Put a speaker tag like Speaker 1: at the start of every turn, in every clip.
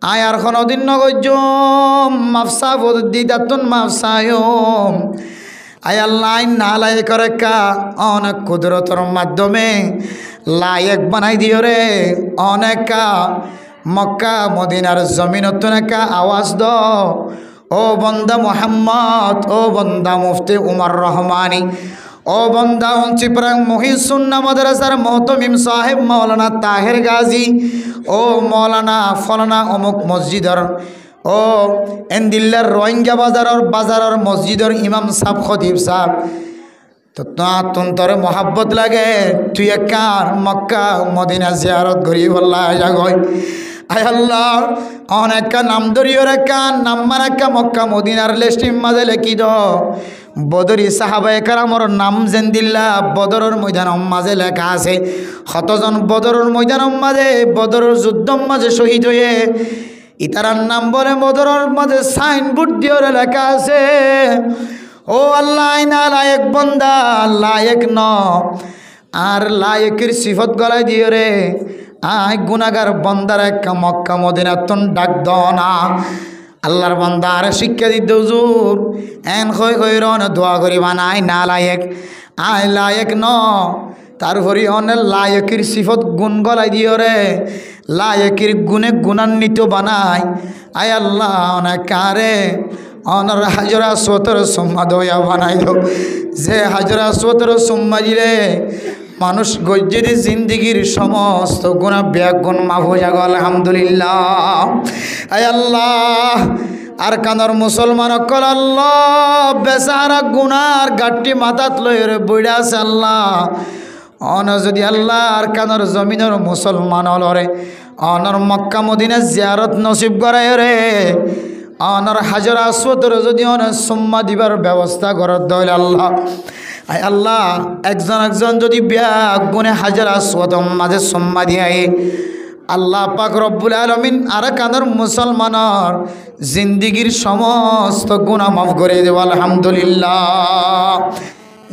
Speaker 1: আয়ার কোনদিন নগজ মাফসা দিদাতুন মাফসায়ম আয় আল্লাহ নালাই করে কা অনেক কুদরতর মাধ্যমে লায়ক বানাই দিও রে অনেকা মক্কা মদিনার জমিনত নেকা আওয়াজ দ ও বন্দা মোহাম্মদ ও বন্দা মুফতি উমর রহমানি ও বন্দা চিপরাং মহিসুন্না মাদ্রাসার মোহতমিম সাহেব মৌলানা তাহের গাজী ও মৌলানা ফলানা অমুক মসজিদর ও এন্দিল্লার রোহিঙ্গা বাজারের মসজিদর ইমাম সাহেব খতিব সাহেব তো তরে মোহাব্বত লাগে তুই একার মক্কা মদিনা জিয়ারত করি বললা জাগয় আয় আল্লাহ অনেক নাম ধরিও রেখা নাম মারাক্কা মক্কা মদিনার লেস্টিম মাঝে লেখি দ বদরি সাহাবায়ে কেরামর নাম জেন্দিল্লা বদরের ময়দানের মাঝে লেখা আছে কতজন বদরের ময়দানের মাঝে বদরের যুদ্ধর মাঝে শহীদ হয়ে ইতারার নাম বলে বদরের মাঝে সাইনবোর্ড দিয়ে লেখা আছে ও আল্লাহ না লায়ক বন্দা লায়ক ন আর লায়কের সিফত গলায় দিও রে আয় গুনাগার বন্দার এক মক্কা মদিনা তুন ডাক দ না আল্লাহর বন্দার শিক্ষা দিত হুজুর এন খই রন দোয়া করি বানাই না লায়ক আয় লায়ক ন তারপরে অনেক লায়কের সিফত গুণ গলাই দিও রে লায়কের গুণে গুণান্বিত বানাই আয় আল্লাহ অনেক কারে অনর হাজরা সোতর সম্মা দয়া বানাই দো যে হাজরা সোতর সম্মা দিলে মানুষ গজ্জেদি জিন্দিগির সমস্ত গুণা ব্যাগুণ মাফ হয়ে যাগো আলহামদুলিল্লাহ আয় আল্লাহ আর কানর মুসলমান কল আল্লাহ বেচারা গুনার গাঠটি মাথাত লইরে বইড়া আছে আল্লাহ অন যদি আল্লাহ আর কানর জমিনের মুসলমান হলরে অনর মক্কা মদিনা জিয়ারত নসিব করায় রে অনর হাজার আসওয়াতর যদি অনেক সম্মা দিবার ব্যবস্থা করার দল আল্লাহ আয় আল্লাহ একজন যদি ব্যাগ গুনে হাজার আসওয়াত মাঝে সম্মা দিয়াই আল্লাহ পাক রব্বুল আলামিন আর কানর মুসলমানের জিন্দিগির সমস্ত গুনাহ মাফ করে দেব আলহামদুলিল্লাহ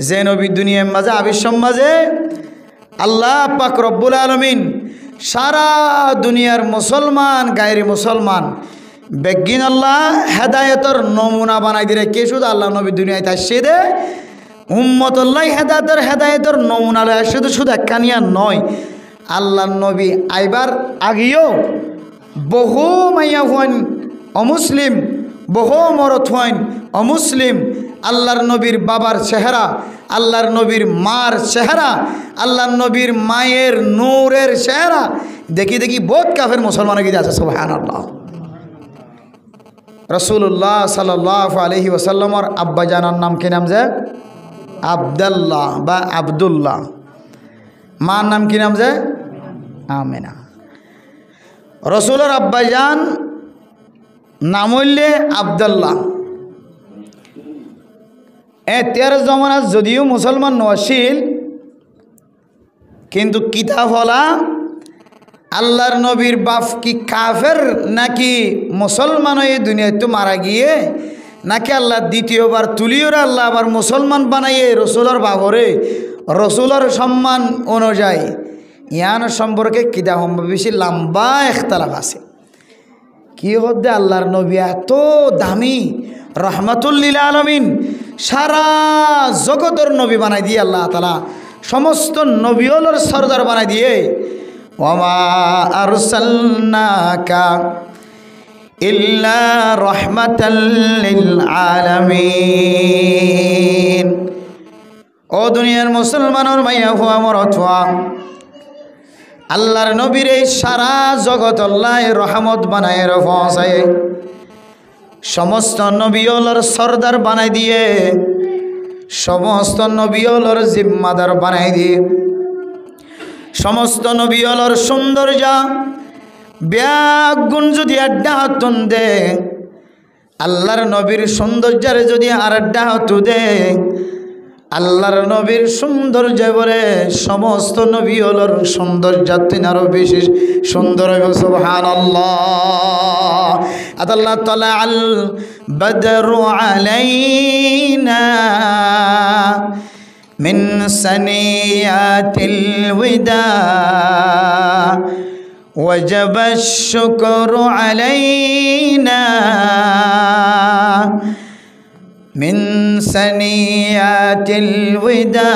Speaker 1: যে নবী দুনিয়ার মাঝে আবির মাঝে আল্লাহ পাক রব্বুল আলামিন সারা দুনিয়ার মুসলমান গায়রি মুসলমান বেগিন আল্লাহ হেদায়েতর নমুনা বানাই দিলে কে শুধু আল্লাহ নবী দুনিয়ায় তাসে দে উম্মতুল্লাহ হেদায়েতর নমুনা লয় শুধু একখানিয়া নয় আল্লাহ নবী আইবার আগেও বহু মাইয়া হন অমুসলিম বহু মরত হন অমুসলিম আল্লাহর নবীর বাবার চেহারা আল্লাহর নবীর মার চেহারা আল্লাহর নবীর মায়ের নূরের চেহারা দেখি বহুত কাফের মুসলমানের গিয়ে আছে সুবহানাল্লাহ রসুল্লাহ সাল্লাল্লাহু আলাইহি ওয়াসাল্লামর আব্বা জানার নাম কি নাম যে আব্দুল্লাহ বা আব্দুল্লাহ মার নাম কি নাম যে আমিনা রসুলের আব্বা জান নাম হইলে আব্দুল্লাহ তের জমানাত যদিও মুসলমান নছিল কিন্তু কিতাব হলা আল্লাহর নবীর বাপ কি কাফের নাকি মুসলমান হয়ে দুনিয়াতে মারা গিয়ে নাকি আল্লাহ দ্বিতীয়বার তুলিওর আল্লাহ আবার মুসলমান বানাইয়ে রসুলের বাবরে রসুলের সম্মান অনুযায়ী ইয়ান সম্পর্কে কিতাব বেশি লম্বা ইখতিলাফ আছে কি হদ্দে আল্লাহর নবী এত দামি রহমাতুল লিল আলামিন সারা জগতের নবী বানাই দিয়ে আল্লাহ তাআলা সমস্ত নবীওয়ালার সরদার বানাই দিয়ে ওয়ামা আরসালনাকা ইল্লা রাহমাতাল লিল আলামিন ও দুনিয়ার মুসলমানের মাইয়া হুয়া মরতওয়া আল্লাহর নবীর এই সারা জগৎ আল্লাহ রহমত বানায় পৌঁছায় সমস্ত নবীওয়ালার সরদার বানাই দিয়ে সমস্ত নবীওয়ালার জিম্মাদার বানাই দিয়ে সমস্ত নবীওয়ালার সৌন্দর্য ব্যাগুণ যদি আড্ডা হাতুন দে আল্লাহর নবীর সৌন্দর্যের যদি আর আড্ডা হাতু দে আল্লাহর নবীর সৌন্দর্য বলে সমস্ত নবীওয়ালার সৌন্দর্য আরো বেশি সুন্দর হবে সুবহানাল্লাহ আল্লাহ তাআলা আল বদরু আলাইনা من سنيات الوداع وجب الشكر علينا من سنيات الوداع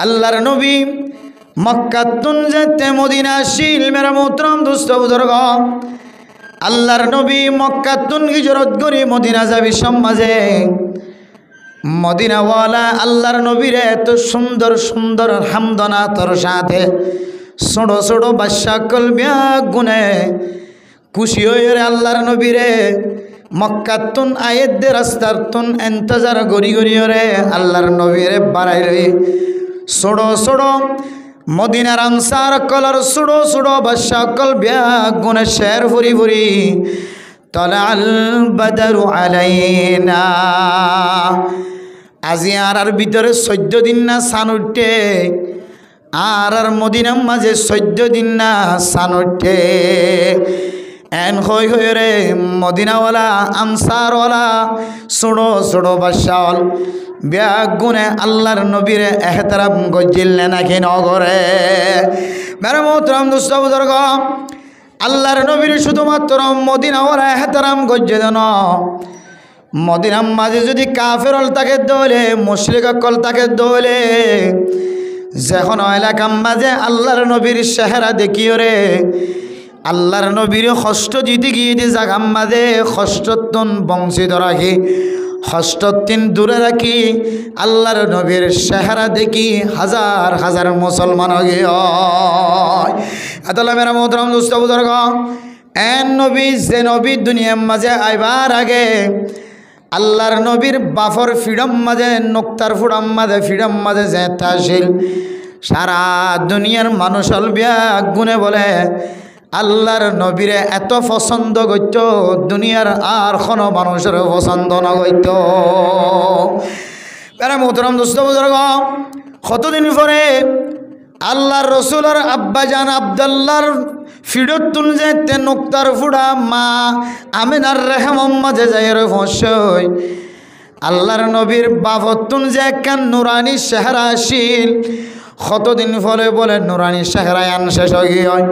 Speaker 1: আল্লাহর নবী মক্কাতুন যেতে মদিনা শিল মেরা মোহতরম দোস্ত বুজুর্গ আল্লাহর নবী মক্কাতুন হিজরত করে মদিনা যাবি সমাজে মদিনাওয়ালা আল্লাহর নবীর এত সুন্দর সুন্দর হামদনা তোর সাথে ছোটো ছোটো বাদশা কলবিয়া গুনে খুশি হয়ে আল্লাহর নবীরে মক্কাতুন আয়েদ দে রাস্তার তুন এন্তজার গড়ি গড়ি রে আল্লাহর নবীরে বাড়াই রে ছোটো ছোটো মদিনার আনসার কলর ছোটো ছোটো বাদশা কলবিয়া গুনে শের ফুরি ফুরি তলাল বাদরু আলাইনা আজি আর ভিতরে 14 দিন না সান উঠে আর মদিনার মাঝে 14 দিন না সান উঠে এন হই হই রে মদিনাওয়ালা আনসারওয়ালা ছোটো ছোটো বাদশাল ব্যাগ গুনে আল্লাহর নবীরে এহতারাম গজিলে নাকি নগরে মেরে মোহতরম দোস্ত বুজুর্গ আল্লাহর নবীর শুধুমাত্র মদিনাওয়ালা এহতারাম গজ্জে দেন মদিনার মাঝে যদি কাফের তাকে দৌলে মুশরিক কল তাকে দৌলে যখন এলাকার মাঝে আল্লাহর নবীর চেহারা দেখিও রে আল্লাহর নবীর কষ্ট জিতে গিয়ে যে জাগার মাঝে কষ্টতন বংশিত রাখি কষ্টতিন দূরে রাখি আল্লাহর নবীর চেহারা দেখি হাজার হাজার মুসলমান গিয়ে আতালা মেরা মোহতরম দোস্ত বুজুর্গ এন নবী যে নবী দুনিয়ার মাঝে আইবার আগে আল্লাহর নবীর বাফর ফিডম মাঝে নোক্তার ফুডম মাঝে ফিডম মাঝে যে তাসিল সারা দুনিয়ার মানুষ অলবিয়া গুনে বলে আল্লাহর নবীরে এত পছন্দ করত দুনিয়ার আর কোনো মানুষের পছন্দ না করত তারা মোহতরম দোস্ত বুজুর্গ কতদিন পরে আল্লাহর রসুলের আব্বাজান আব্দুল্লাহর ফিডত তুল যেতে নোক্তার ফুড়া মা আমিনার রেহমম মাঝে যাই রে ফসই আল্লাহর নবীর বাবতুন যে একখান নুরানি চেহারা আসিল কতদিন ফলে বলে নুরানি চেহারা আন শেষ হয়ে হয়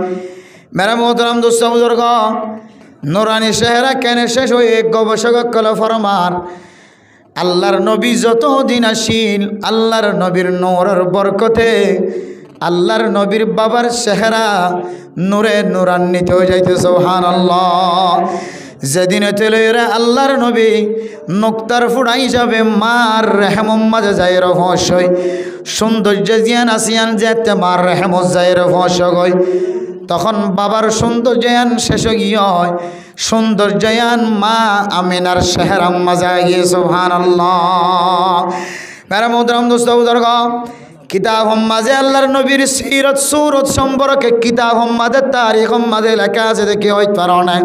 Speaker 1: মেরা মোহতরম দোস্ত বুজুর্গ নুরানি চেহারা কেন শেষ হয়ে গবেষক কলে ফরমান আল্লাহর নবী যতদিন আসিল আল্লাহর নবীর নূরের বরকতে আল্লাহর নবীর বাবার চেহারা নূরে নূরান্বিত হয়ে যাইতে সুবহানাল্লাহ যেদিন তেলেরা আল্লাহর নবী নোক্তার ফুড়াই যাবে মার রেহমম মাঝে যাই রহস্যই সৌন্দর্য জিয়ান আসিয়ান যেতে মার রেহমত যাই রহস্যই তখন বাবার সৌন্দর্যায়ন শেষ গিয়ে হয় সৌন্দর্যায়ন মা আমিনার চেহারা মাঝে গিয়ে সুবহানাল্লাহ মেরা মোহতরম দোস্ত বুজুর্গ কিতাব মাঝে আল্লাহর নবীর সিরত সুরত সম্পর্কে কিতাব মাঝে তারিখ মাঝে লেখা আছে দেখে হইতে পারো না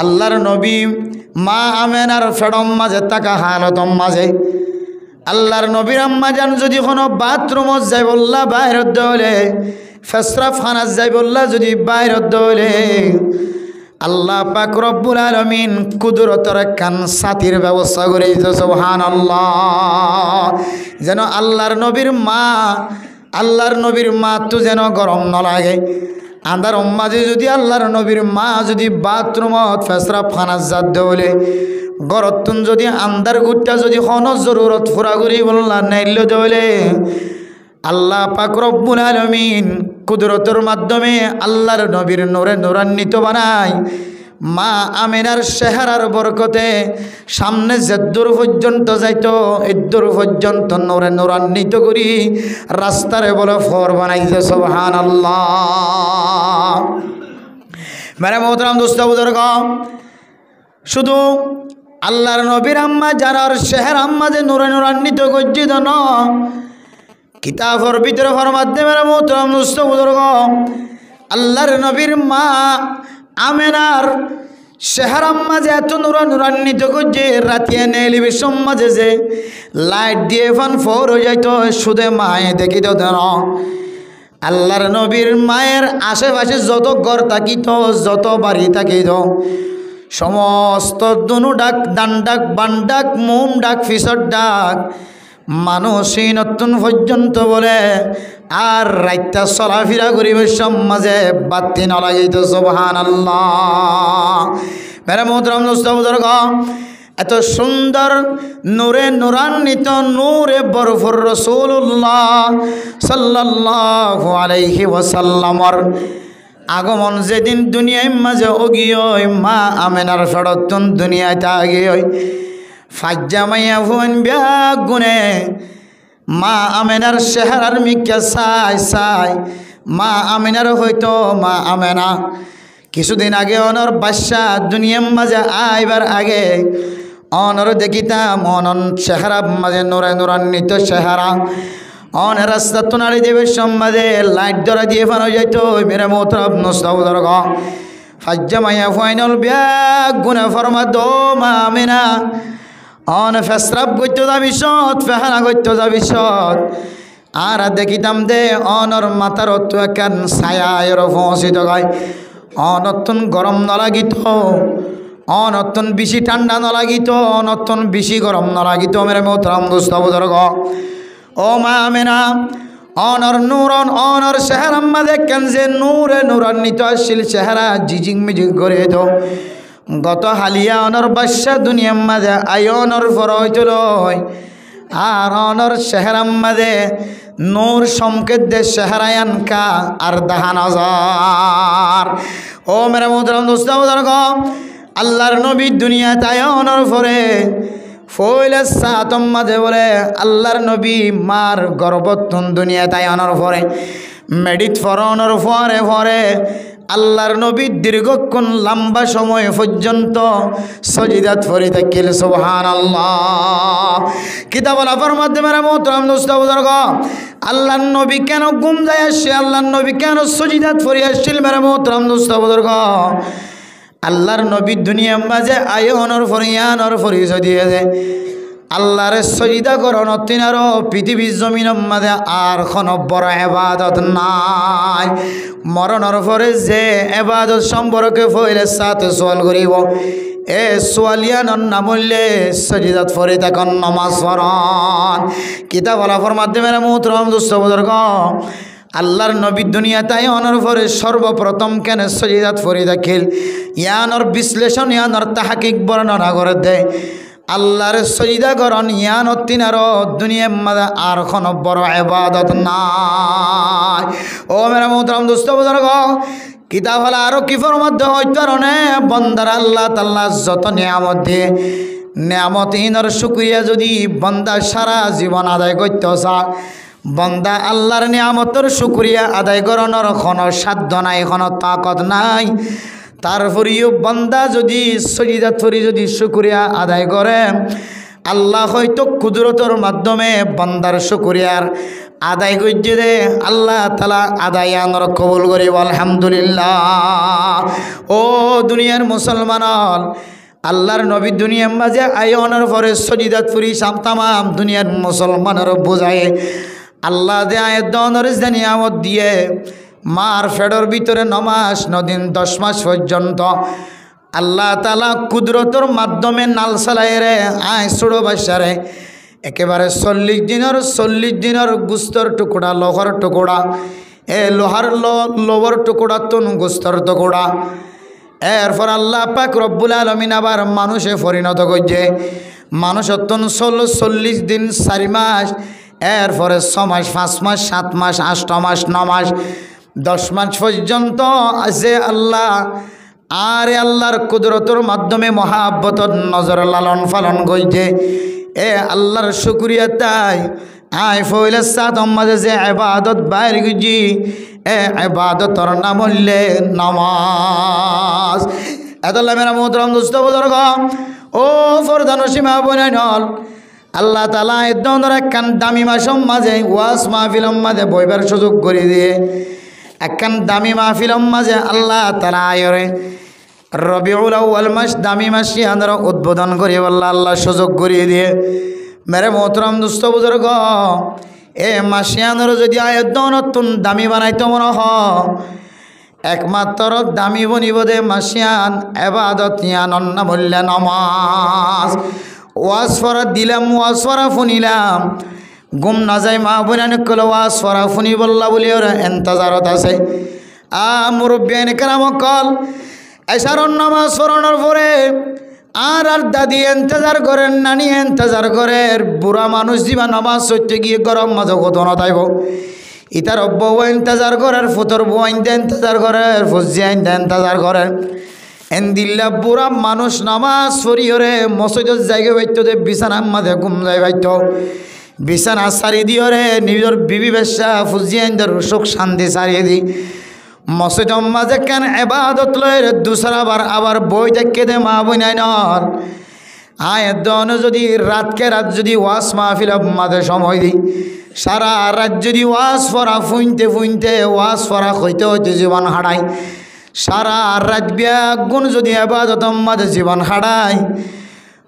Speaker 1: আল্লাহর নবী মা আমেনার ফেডম মাঝে তাকা হালতম মাঝে আল্লাহর নবীর আম্মা জান যদি কোনো বাথরুমত যাই বললা বাইরত দৌলে ফেসরাফ খানাত যাই বললা যদি বাইরত দৌলে আল্লাহ পাক রব্বুল আলামিন কুদরতের কান সাথীর ব্যবস্থা করে দিতে সুবহানাল্লাহ যেন আল্লাহর নবীর মা তো যেন গরম না লাগে আন্দার মাঝে যদি আল্লাহর নবীর মা যদি বাথরুমত ফেসরাফ খানাত যাত দৌলে গরতুন যদি আন্দার গুটটা যদি কোনো জরুরত ফুরা করি বললা নাইল দৌলে আল্লাহ পাক রব্বুল আলামিন কুদরতের মাধ্যমে আল্লাহর নবীর নূরে নূরান্বিত বানায় মা আমিনার চেহারার বরকতে সামনে যে দূর পর্যন্ত যাইতো এদূর পর্যন্ত নূরে নূরান্বিত করি রাস্তারে বলে ফর বানাইছে সুবহানাল্লাহ মেরে মোহতরম দোস্ত বুজুর্গ শুধু আল্লাহর নবীর আম্মা যারার চেহারা আম্মা যে নূরে নূরান্বিত গজ্জিত ন কিতাবর ভিতরে ফরমাতে মেরে মোহতরম দোস্ত বুজুর্গ আল্লাহর নবীর মা আমেনার চেহারার মাঝে এত নূরান্বিত করছে রাতিয়া টেলিভিশন মাঝে যে লাইট দিয়ে ফান ফোর হয়ে যাইতো শুধু মায়ে দেখিত দেন আল্লাহর নবীর মায়ের আশেপাশে যত ঘর থাকিত যত বাড়ি থাকিত সমস্ত দুনু ডাক দান ডাক বান ডাক মোম ডাক ফিসর ডাক মানুষই নতুন পর্যন্ত বলে আর রাইতা চলাফেরা করিবে সমাজে বাতি নলাগিত সুবহানাল্লাহ। মেরে মোহতরম দোস্ত বুজুর্গ, এত সুন্দর নূরে নূরান্বিত নূরে বরফুর রাসূলুল্লাহ সাল্লাল্লাহু আলাইহি ওয়াসাল্লামর আগমন যেদিন দুনিয়ায় মাঝে অগিয় মা আমেনার ফেরতন দুনিয়ায় তাগিয় ফাজ্জামাইয়া ভুন ব্যাগুনে মা আমেনার চেহারার মিকা চাই চাই মা আমেনার হয়তো মা আমেনা কিছুদিন আগে অনর বাদশা দুনিয়ার মাঝে আইবার আগে অনর দেখিতাম অনন চেহারা মাঝে নূরে নূরান্বিত চেহারা অন রাস্তা তোনারি দেবে সম্মাদে লাইট ধরা দিয়ে ফানো যাইতো মেরে মোহতরম নস্তাবুদর্গ ফাজ্জামাইয়া ফাইনাল ব্যাগ গুনে ফরমা দো মা আমেনা অন ফেসরাব করতে যাবি সৎ ফেহানা করতে যাবি সৎ আর দেখিতাম দে অনর মাথার অত একান ছায়ার ফসিত গায় অনতুন গরম নলাগিত অনতুন বেশি ঠান্ডা নলাগিত অনতুন বেশি গরম নলাগিত মেরে মোহতরম দোস্তাবুদর্গ ও মা আমেনা অনর নূরন অনর চেহারাম্মা দেখেন যে নূরে নূরান্বিত আসছিল চেহারা জিজিং মিজিং করে তো গত হালিয়া অনর বাদশা দুনিয়ার মাঝে আই অনর ফর হইতল আর অনর চেহারার মাঝে নূর সংকেত দে চেহারায়ান কা আর দাহান হাজার। ও মেরা মোহতরম দোস্ত বুজুর্গ, আল্লাহর নবী দুনিয়া তাই অনর ফরে ফইলে সাতম মাঝে বলে আল্লাহর নবী মার গর্ভতন দুনিয়া তাই অনর ফরে মেডিট ফর অনর ফরে ফরে আল্লাহর নবী দীর্ঘক্ষণ লম্বা সময় পর্যন্ত সজিদাত ফরি থাকিল সুবহানাল্লাহ। কিতাব আলাফার মাধ্যমে মোহতরম দোস্ত বুজুর্গ, আল্লাহর নবী কেন ঘুম যায় আসছে, আল্লাহর নবী কেন সজিদাত ফরি আসছিল মেরে মোহতরম দোস্ত বুজুর্গ, আল্লাহর নবী দুনিয়ার মাঝে আয় অনর ফরিয়ানর পরিচয় দিয়ে দেয় আল্লাহরে সজিদা করন তিনারও পৃথিবীর জমিনের মাঝে আর কোনো বড় এবাদত নাই। মরণের পরে যে এবাদত সম্পর্কে ফইলে সাথে সোয়াল করিব এ সোয়ালিয়ানর নামলে সজিদাত ফরি তখন নমাজ পড়ন। কিতাব আলাফার মাধ্যমে মোহতরম দোস্ত বুজুর্গ, আল্লাহর নবী দুনিয়া তাই অনর পরে সর্বপ্রথম কেন সজিদাত ফরি দেখিল ইয়ানর বিশ্লেষণ ইয়ানর তাহাকিক বর্ণনা করে দেয় আল্লাহর সজিদা করন ইয়ান তিনারও দুনিয়ার মাঝে আর কোনো বড় ইবাদত নাই। ও মেরা মোহতরম দোস্ত বুজুর্গ, কিতাব হল আরো কিফর মধ্যে হইতারণে বন্দার আল্লাহ তাআলা যত নিয়ামত দিয়ে নিয়ামতহীনর শুকরিয়া যদি বন্দা সারা জীবন আদায় করতে চায় বন্দা আল্লাহর নিয়ামতের শুকরিয়া আদায় করানোর কোনো সাধ্য নাই কোনো তাকত নাই। তারপরেও বন্দা যদি সজিদাত করি যদি শুকরিয়া আদায় করে আল্লাহ হয়তো কুদরতের মাধ্যমে বন্দার শুকরিয়ার আদায় করছে দে আল্লাহ তাআলা আদায় আনর কবুল করিব আলহামদুলিল্লাহ। ও দুনিয়ার মুসলমান, আল্লাহর নবী দুনিয়ার মাঝে আয়নের পরে সজিদাত করি তামাম দুনিয়ার মুসলমানের বোঝায় আল্লাহ দে আয়াত দনর নিয়ামত দিয়ে মার ফেডর ভিতরে 9 মাস 9 দিন 10 মাস পর্যন্ত আল্লাহ তাআলা কুদরতের মাধ্যমে নাল চালায় রে আয় ছোড়ো বাসারে একেবারে 40 দিনের গুস্তর টুকরা লোহার টুকরা এ লোহার লোবর টুকরা তুন গুস্তর টুকরা এরপর আল্লাহ পাক রব্বুল আলামিন আবার মানুষে পরিণত করছে মানুষ অত্যন্ত 40 দিন 4 মাস এরপরে 6 মাস 5 মাস 7 মাস 8 মাস 9 মাস 10 মাস পর্যন্ত আছে আল্লাহ আর আল্লাহর কুদরতের মাধ্যমে মহাব্বতর নজর লালন পালন করছে এ আল্লাহর শুকরিয়া তাই আই ফইলে সাত মাঝে যে ইবাদত বাইর গুজি এ ইবাদতর নাম হইলে নামাজ। এতলা মেরা মোহতরম দোস্ত বুজুর্গ, ও ফরদান সীমা বনাইনল আল্লাহ তাআলা এদনর একখান দামি মাসম মাঝে ওয়াজ মাহফিলম মাঝে বইবার সুযোগ করে দিয়ে একখান দামি মাহফিলম মাঝে আল্লাহ তাআলা আয়রে রবিউল আউয়াল মাস দামি মাস ইয়ানর উদ্বোধন করি বললা আল্লাহ সুযোগ করিয়ে দিয়ে মেরে মোহতরম দোস্ত বুজুর্গ এ মাসিয়ানর যদি আয়ত নতুন দামি বানাইতে মনে হ একমাত্র দামি বনিব দে মাসিয়ান এবাদত ইয়ান অন্নামূল্য নামাজ ওয়াজ ফরা দিলাম ওয়াজ ফরা শুনিলাম গুম না যায় মা বোনান কল ওয়াজ ফরা ফুনি বল্লা বলি ওরা এন্তজারত আছে। মুরব্বিয়ান কেরাম কল এশারন নামাজ পড়ানোর পরে আর দাদি এন্তজার করেন, নানি এন্তজার করেন, বুড়া মানুষ দিবা নামাজ সত্যি গিয়ে গরম মাঝে কত না তাইব ইতার বউ এন্তজার করার, ফুতর বউ আইনতে এন্তজার করার, ফুজি আইনতে এন্তজার করার। এন্দিল্লা বুড়া মানুষ নামাজ পড়িওরে মসজিদের জায়গা বাইত দে বিছানার মাঝে ঘুম যায় বাইত, বিছানা সারি দিওরে নিজের বিবি বেশা ফুজি আইনদের সুখ শান্তি সারিয়ে দি মসজিদের মাঝে কেন এবাদত লয় দুসরাবার আবার বই দেখে দে মা বই নাই নর আয়ের দন যদি রাতকে রাত যদি ওয়াজ মাহফিল মাঝে সময় দিই সারা রাত যদি ওয়াজ পড়া ফুইনতে ফুইনতে ওয়াজ পড়া হইতে হইতে জীবন হারাই, সারা রাত ব্যাগুণ যদি এবাদত মাঝে জীবন হারাই,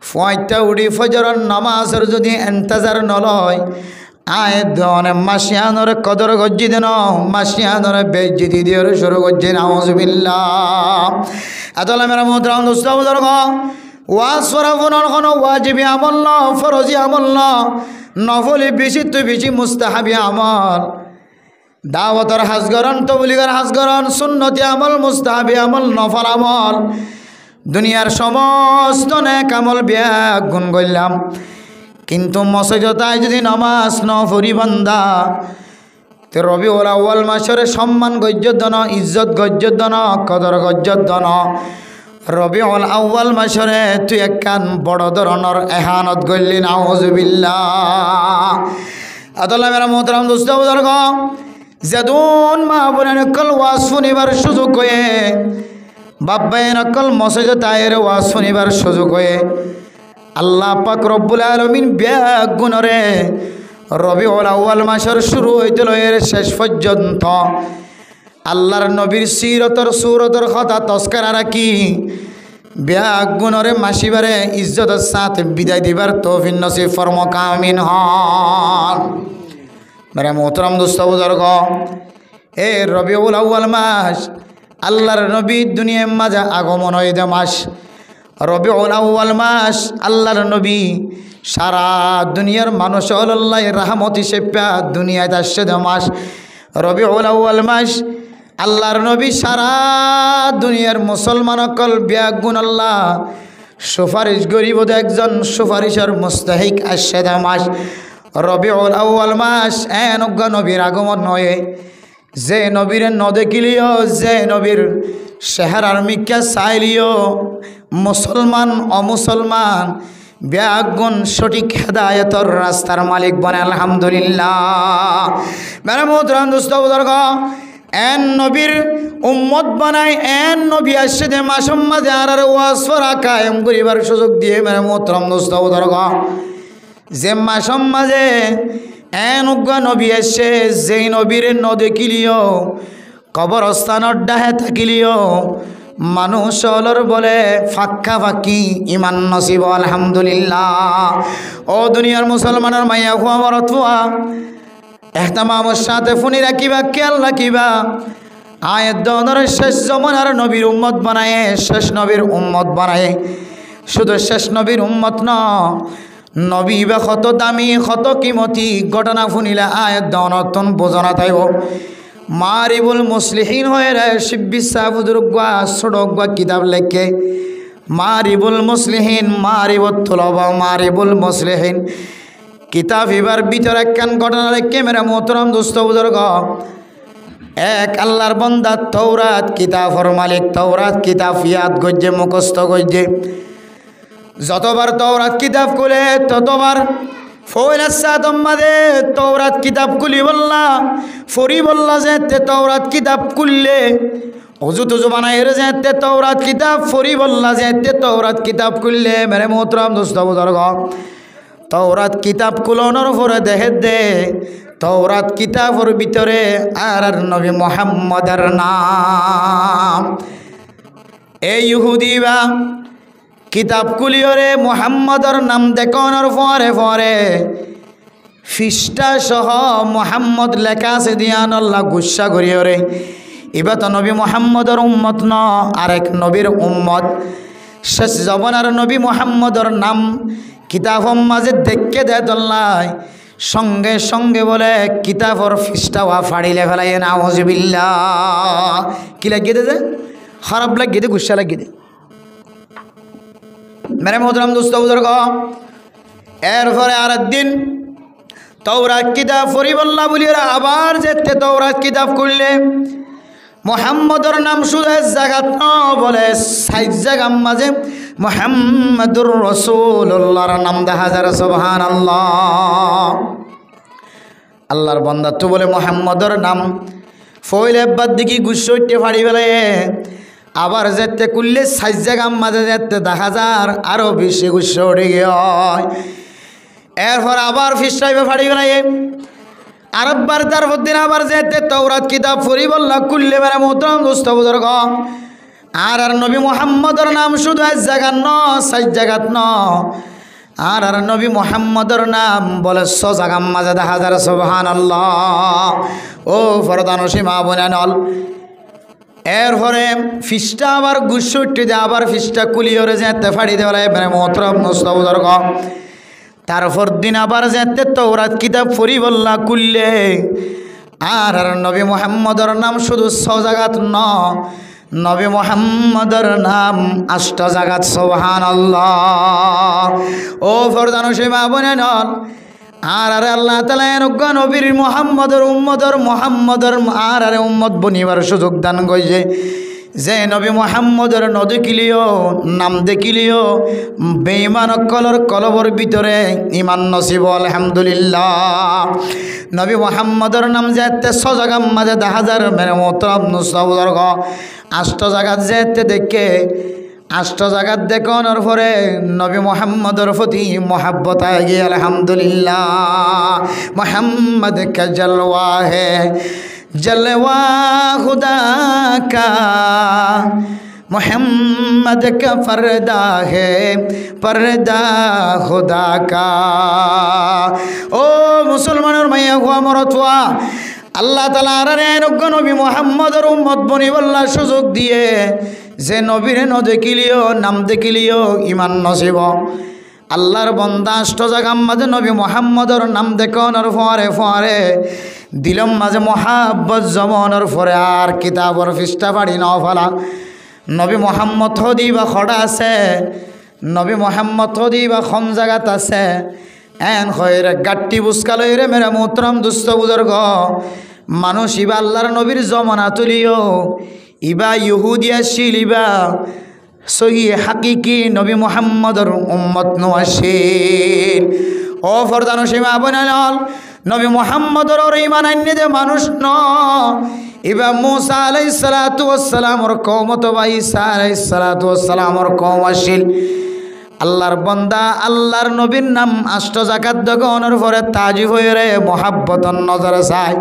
Speaker 1: ফয়টা উড়ি ফজরের নামাজের যদি এন্তজার নলয় আয় দনে মাসিয়ানোর কদর গজ্জি দেন, মাসিয়ানোর বেজ্জিতি দিয়ে শুরু করছে নাউজুবিল্লাহ। এতলা মেরা মুহতরাম দোস্ত বুজুর্গ, ওয়াজ পড়া ফোনের কোনো ওয়াজিবি আমল ন, ফরজি আমল ন, নফলি বেশি তো বেশি মুস্তাহাবি আমল। দাওয়াতর হাজগরণ, তবলিগের হাজগরণ, সুন্নতি আমল, মুস্তাহাবি আমল, নফল আমল, দুনিয়ার সমস্ত নেক আমল ব্যাগ গুণ করলাম, কিন্তু মসজিদতায় যদি নামাজ ন পড়ি বান্দা তে রবিউল আউয়াল মাসের সম্মান গজ্জত ন, ইজ্জত গজ্জত ন, কদর গজ্জত ন। রবিউল আউয়াল মাসরে তুই একখান বড় ধরনের এহানত গল্লি নাউজুবিল্লাহ। আদাল্লাহ মেরা মোহতারাম দোস্ত বুজুর্গ, যেদুন মা বোনের নকল ওয়াজ শুনিবার সুযোগ হয়ে, বাব্বাই নকল মসজিদতায় ওয়াজ শুনিবার সুযোগ হয়ে আল্লাহ পাক রব্বুল আলামিন ব্যাগ গুণরে রবিউল আউয়াল মাসের শুরু হইতে লয়ের শেষ পর্যন্ত আল্লাহর নবীর সিরতর সুরতর কথা তস্কারা রাখি ব্যাগ গুণরে মাসিবারে ইজ্জতের সাথে বিদায় দিবার তৌফিক নসিব ফরমাক আমিন হন। মেরা মোহতরম দোস্ত বুজুর্গ, এ রবিউল আউয়াল মাস আল্লাহর নবী দুনিয়ার মাঝে আগমন হইতে মাস। রবিউল আউয়াল মাস আল্লাহর নবী সারা দুনিয়ার মানুষ আল্লাহ রাহমত হিসেবে দুনিয়ায় আসছে মাস। রবিউল আউয়াল মাস আল্লাহর নবী সারা দুনিয়ার মুসলমান অকল ব্যাগুন আল্লাহ সুপারিশ গরিব একজন সুপারিশের মুস্তাহিক আসছে মাস। রবিউল আউয়াল মাস এনজ্ঞ নবীর আগমন হয়ে যে নবীর ন দেখিলিও, যে নবীর চেহারার মিকা চাইলিও মুসলমান অমুসলমান ব্যাগুন সঠিক হেদায়তর রাস্তার মালিক বনে আলহামদুলিল্লাহ। মেরা মোহতরাম দোস্ত বুজুর্গ, এন নবীর উম্মত বানাই এন নবী আসছে যে মাসম মাঝে আর ওয়াজ পড়া কায়েম করিবার সুযোগ দিয়ে মেরা মোহতরাম দোস্ত বুজুর্গ, যে মাসম মাঝে এন উগ্র নবী আসছে যেই নবীর ন দেখিলিও কবরস্থানের ডাহে থাকিলিও মানুষ অলর বলে ফাক্কা ফাঁকি ইমান নসিব আলহামদুলিল্লাহ। ও দুনিয়ার মুসলমানের মাইয়া খুয়া মরতুয়া এহতামামের সাথে ফুনি রাখিবা, খেয়াল রাখিবা। আয়ের দনের শেষ জমানার নবীর উম্মত বানায়, শেষ নবীর উম্মত বানায়। শুধু শেষ নবীর উম্মত ন, নবী বা কত দামি কত কিমতি ঘটনা শুনিলে আয়ের দনতন বোঝনা থাইব। মারিবুল মুসলিহিন হয়ে রে শিব্বি সাহুদুরগুয়া সড়গুয়া কিতাব লেখে মারিবুল মুসলিহিন মারিবুল মারিবুল মুসলিহিন কিতাব এবার ভিতর একখান ঘটনা লেখে মেরা মোহতরম দোস্ত বুজুর্গ। এক আল্লাহর বান্দা তৌরাত কিতাবর মালিক, তৌরাত কিতাব ইয়াদ গজ্জে মুখস্থ গজ্জে, যতবার তৌরাত কিতাব খুলে ততবার তৌরাত কিতাব খুলি বললা ফরি বললা যে তৌরাত কিতাব খুললে অজু তুজু বানাই যে তৌরাত কিতাব ফরি বললা যে তৌরাত কিতাব খুললে মেরে মোহতরম দোস্ত বুজুর্গ, তৌরাত কিতাব খুলনোর পরে দেখে দে তৌরাত কিতাবর ভিতরে আর নবী মুহাম্মদের নাম। এই ইহুদি বা কিতাব কুলিয়রে মুহাম্মদর নাম দেখানোর পরে পরে ফিস্টা সহ মুহাম্মদ লেখা আছে দিয়ান আল্লাহ গুসা করিয়রে এবার তো নবী মুহাম্মদর উম্মত ন, আরেক নবীর উম্মত। শেষ জবানার নবী মুহাম্মদর নাম কিতাব মাঝে দেখে দেয় দল্লাই সঙ্গে সঙ্গে বলে কিতাবর ফিসটাওয়া ফাড়িলে ফেলাই নাউজুবিল্লাহ। কি লাগিয়ে দে, খারাপ লাগিয়ে দে, গুসা লাগিয়ে দে। মেরে মোহতরম দোস্ত বুজুর্গ, এরপরে আর একদিন তওরাত কিতাব ফরিবল্লা বলিরা আবার যেতে তওরাত কিতাব করলে মুহাম্মদর নাম শুধু এক জায়গা ন বলে ৬০ জায়গার মাঝে মুহাম্মাদুর রাসূলুল্লাহর নাম দেখা যায়। সুবহানাল্লাহ। আল্লাহর বান্দা তো বলে মুহাম্মদর নাম ফইলে বাদ দিকে গুসইতে ফাড়ি ফেলে আবার যেতে করলে ৬০ জায়গার মাঝে যেতে দেখা যায় আরো বেশি গুস উঠে গিয়ে এরপর আবার ফিসাইবে ফাড়ি ফেলাই আরেকবার তারপর দিন আবার যেতে তওরাত কিতাব ফরিবল্লাহ কুল্লে বেড়ে মোহতরম দোস্ত বুজুর্গ আর নবী মুহাম্মদর নাম শুধু এক জায়গা ন ৬০ জায়গাত ন আর নবী মুহাম্মদর নাম বলে ১০০ জায়গার মাঝে দেখা যায়। সুবহানাল্লাহ। ও ফরদান সীমা বোনানল এরপরে ফিসটা আবার গুসুটি দিয়ে আবার ফিসটা কুলিয়রে যেতে ফাড়ি দেওয়া এবারে মোহতরম দোস্ত বুজুর্গ তারপর দিন আবার যেতে তওরাত কিতাব ফরিবল্লাহ কুল্লে আর নবী মুহাম্মদর নাম শুধু ৬ জায়গাত ন নবী মুহাম্মদর নাম ৮টা জায়গাত। সুবহানাল্লাহ। ও ফরদান সীমা বোনেন আর আল্লাহ তাআলা এনজ্ঞ নবীর মুহাম্মদর মুহাম্মদর আর উম্মত বনিবার সুযোগ দান কইছে যে নবী মুহাম্মদর নদেখিলিও নাম দেখিলিও বেঈমান কলর কলবর ভিতরে ইমান নসিব আলহামদুলিল্লাহ। নবী মুহাম্মদর নাম যেতে ৬০ জায়গার মাঝে দেখা যায় মেরে মোহতরম বুজুর্গ ৮টা জায়গাত যেতে দেখে ৮টা জায়গাত দেখানোর পরে নবী মুহাম্মদর প্রতি মোহাব্বত আয় গিয়ে আলহামদুলিল্লাহ। মুহাম্মদ কা জলওয়া হে जलवा खुदा का मोहम्मद का पर्दा है पर्दा खुदा का। ओ मुसलमानर माइया हुआ मरतुआ আল্লাহ তাআলা নবী মুহাম্মদের উম্মত বনিবল্লাহ সুযোগ দিয়ে যে নবীরে ন দেখিলিও নাম দেখিলিও ইমান নসিব আল্লাহর বন্দা ৮টা জায়গার মাঝে নবী মুহাম্মদর নাম দেখানোর পরে দিলম মাঝে মহাব্বত জমানোর পরে আর কিতাবর ফিসটা পাড়ি ন ফেলা নবী মুহাম্মদ হদি বা খড়া আছে নবী মুহাম্মদ হদি বা কম জায়গাত আছে এন খয়রে গাট্টি বুসকালই রে মেরা মোহতরম দুস্থ বুজুর্গ মানুষ ইবা আল্লাহর নবীর জমানা তুলিও ইবা ইহুদিয়া শিল ইবা সহি হাকিকি নবী মুহাম্মদর উম্মত নওয়াসিল। ও ফরদান সীমা বনাল নবী মুহাম্মদর ঈমান আননি দে মানুষ ন ইবা মুসা আলাইহিস সালাতু ওয়াস সালামর কওম তো ঈসা আলাইহিস সালাতু ওয়াস সালামর কওম আসিল। আল্লাহর বান্দা আল্লাহর নবীর নাম ৮টা জাকাত দগনের পরে তাজি হয়ে রে মোহাব্বতন নজরে চাই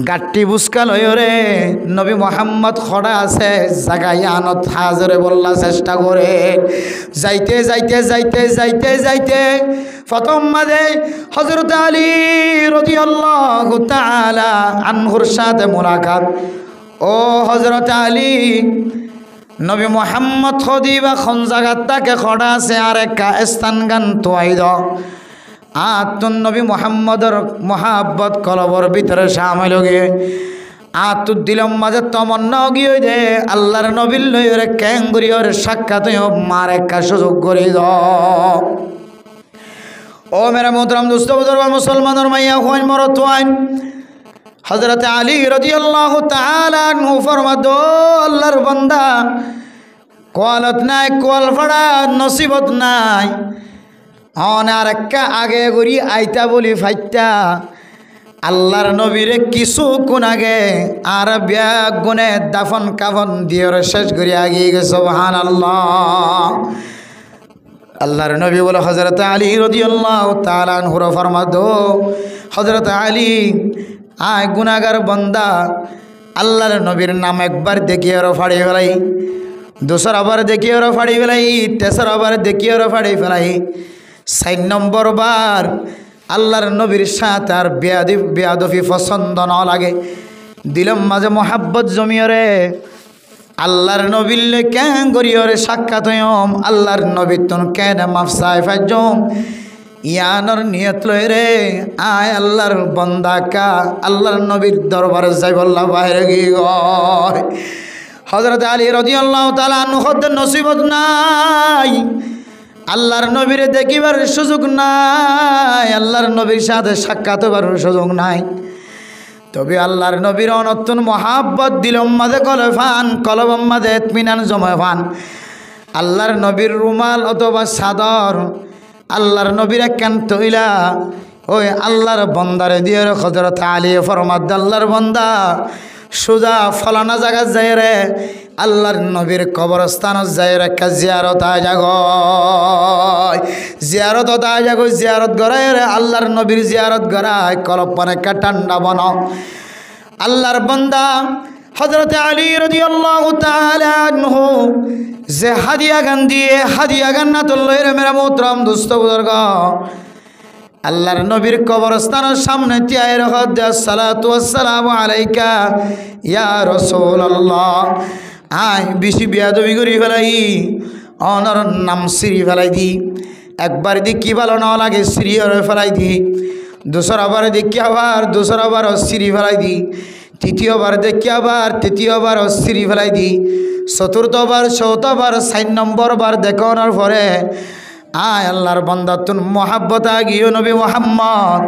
Speaker 1: গাট্টি বুসকাল হয়ে রে নবী মুহাম্মদ খড়া আছে জাগায় আনত হাজরে বললা চেষ্টা করে যাইতে যাইতে যাইতে যাইতে যাইতে প্রথম মাঝে হযরত আলী রাদিয়াল্লাহু তাআলা আনহুর সাথে মুলাকাত। ও হযরত আলী নবী মুহাম্মদ খদিবা খন জায়গা তাকে খড়া আছে আর একটা স্থান গান তোয়াই দ আতুন নবী মুহাম্মদর মোহাব্বত কলবর ভিতরে শামিল গিয়ে আতু দিলম মাঝে তমন্না গিয়ে দে আল্লাহর নবীর লইরে ক্যাঙ্গুরিয়র সাক্ষাৎ মার একটা সুযোগ করে দ। ও মেরা মোহতরম দোস্ত বুজুর্গ মুসলমানের মাইয়া হইন মরত হইন হযরত আলী রাদিয়াল্লাহু তাআলা আনহু ফরমাদো আল্লাহর বান্দা কোয়ালত নাই কোয়াল ফড়া নসিবত নাই আর একটা আগে গড়ি আইতা বলি ফাইতা আল্লাহর নবীরে কিছু কোন আগে আর ব্যাগ গুনে দাফন কাফন দিয়ে শেষ করি আগিয়ে গেছে। সুবহানাল্লাহ। আল্লাহর নবী বলে হযরত আলী রাদিয়াল্লাহু তাআলা আনহু ফরমাদো হযরত আলী আয় গুনাহগার বান্দা আল্লাহর নবীর নাম একবার দেখিয়ে ওরা ফাড়ি ফেলাই दूसरा बार देखिए और फाड़ी फेलाई तेसरा बार देखिए और फाड़ी फेलाई 4 नम्बर बार আল্লাহর নবীর সাথে আর বেয়াদফি পছন্দ না লাগে দিলম মাঝে মোহাব্বত জমিয়রে আল্লাহর নবীর কেন করিয়রে সাক্ষাৎ হইম আল্লাহর নবী তুন কেন মাফসাই ফাজম ইয়ানোর নিয়ত লই রে আয় আল্লাহর বন্দা কা আল্লাহর নবীর দরবারে যাই বললা বাইরে গিয়ে গয় হযরত আলী রাদিয়াল্লাহু তাআলা আনহুদের নসিবত নাই আল্লাহর নবীরে দেখিবার সুযোগ নাই আল্লাহর নবীর সাথে সাক্ষাৎ হবার সুযোগ নাই তবে আল্লাহর নবীর অনতুন মহাব্বত দিল মাঝে কলফান কলব মাঝে ইতমিনান জমা ফান আল্লাহর নবীর রুমাল অথবা চাদর আল্লাহর নবীর একখান তৈলা ওই আল্লাহর বন্দারে দিয়ে হযরত আলী ফরমাদ আল্লাহর বন্দা সুজা ফলানা জায়গা যায় রে আল্লাহর নবীর কবরস্থান যায় রে জিয়ারত আজাগ জিয়ারত আজাগ জিয়ারত গড়ায় রে আল্লাহর নবীর জিয়ারত গড়ায় কলপনে ঠান্ডা বানাও আল্লাহর বন্দা হযরত আলী রাদিয়াল্লাহু তাআলা আনহু যে হাদিয়া গান দিয়ে হাদিয়া গান না তো লইরে মেরা মোহতরম দোস্ত বুজুর্গ আল্লাহর নবীর কবরস্থানের সামনে তিয়ায় রহদ সালাতু ওয়াসসালামু আলাইকা ইয়া রাসূলুল্লাহ আয় বেশি বিয়াদবি করি ফেলাই অনর নাম সিরি ফেলাই দি একবার দি কি ভালো না লাগে সিরি ফেলাই দি দোসরাবার দেখি আবার দোসরাবার সিরি ফেলাই দি তৃতীয়বার দেখি আবার তৃতীয়বার সিরি ফেলাই দি চতুর্থবার চৌথবার 4 নম্বর বার দেখানোর পরে আয় আল্লাহর বান্দা তুন মোহাব্বত আগিও নবী মুহাম্মদ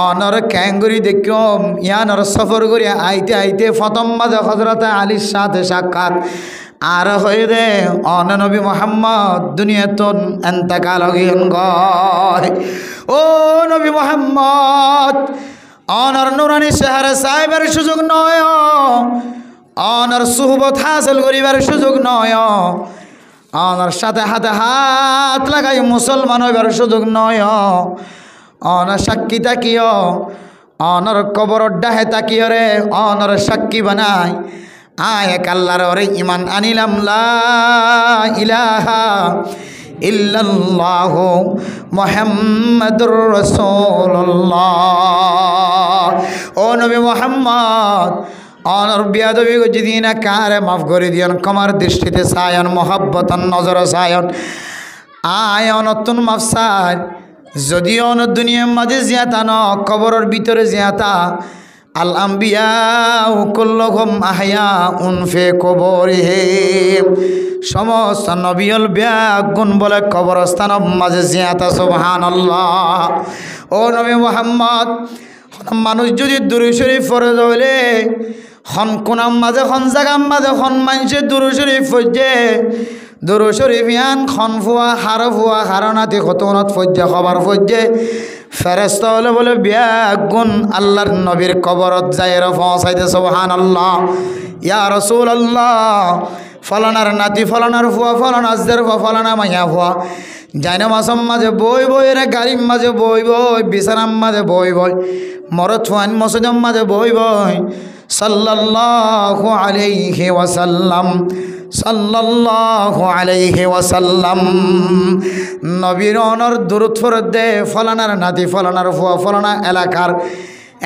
Speaker 1: অনর ক্যাঙ্গুরি দেখম ইয়ানর সফর করি আইতে আইতে প্রথম মাঝে হযরত আলীর সাথে সাক্ষাৎ আর হয়ে দে অন নবী মুহাম্মদ দুনিয়াতুন ইন্তেকাল হইন গয় ও নবী মুহাম্মদ অনর নুরানি শহরে সাহেবের সুযোগ নয় অনর সুহবত হাসিল করিবার সুযোগ নয় অনর সাথে হাতে হাত লাগাই মুসলমান হইবার সুযোগ নয় অনর সাক্ষী তাকিও অনর কবর ডাহে তাকিও রে অনর সাক্ষী বানাই আয় এক আল্লাহর ওরে ইমান আনিলাম লা ইলাহা ইল্লাল্লাহু মুহাম্মাদুর রাসূলুল্লাহ ও নবী মুহাম্মদ অনর বিয়াদবি যদি না কারে মাফ করে দিয়ন কমার দৃষ্টিতে চায়ন মহাব্বতন নজর চায়ন আয় অনতুন মাফ চায় যদি অন দুনিয়ার মাঝে জিয়াতা ন কবরের ভিতরে জিয়াতা আল আম্বিয়া কুল্লুহুম আহয়া উনফে কবরিহিম সমস্ত নবিয়ল ব্যাগুন বলে কবরস্থান মাঝে জিয়াতা সুবহানাল্লাহ ও নবী মুহাম্মদ মানুষ যদি দুরূদ শরীফ ফরজ হইলে হন কোনাম মাঝে হন জাগাম মাঝে হন মানুষের দুরূদ শরীফ ফজে দুরূদ শরীফ ইয়ান খন ফুয়া হার ফুয়া হারনাতি খতনত ফজে খবর ফজে ফেরেশতা হলে বলে ব্যাগুন আল্লাহর নবীর কবরত যায় পৌঁছাইতে সুবহানাল্লাহ ইয়া রাসূলুল্লাহ ফলানার নাতি ফলানার ফুয়া ফলানার জের ফলানা মাইয়া ফুয়া জাইনা মাসম মাঝে বই বই রে গাড়ির মাঝে বই বই বিছানার মাঝে বই বই মরত ফুয়ান মসজিদের মাঝে বই বই সাল্লাল্লাহু আলাইহি ওয়াসাল্লাম সাল্লাল্লাহু আলাইহি ওয়াসাল্লাম নবীর অনর দুরূদ ফরজ দে ফলানার নাতি ফলানার ফুয়া ফলানা এলাকার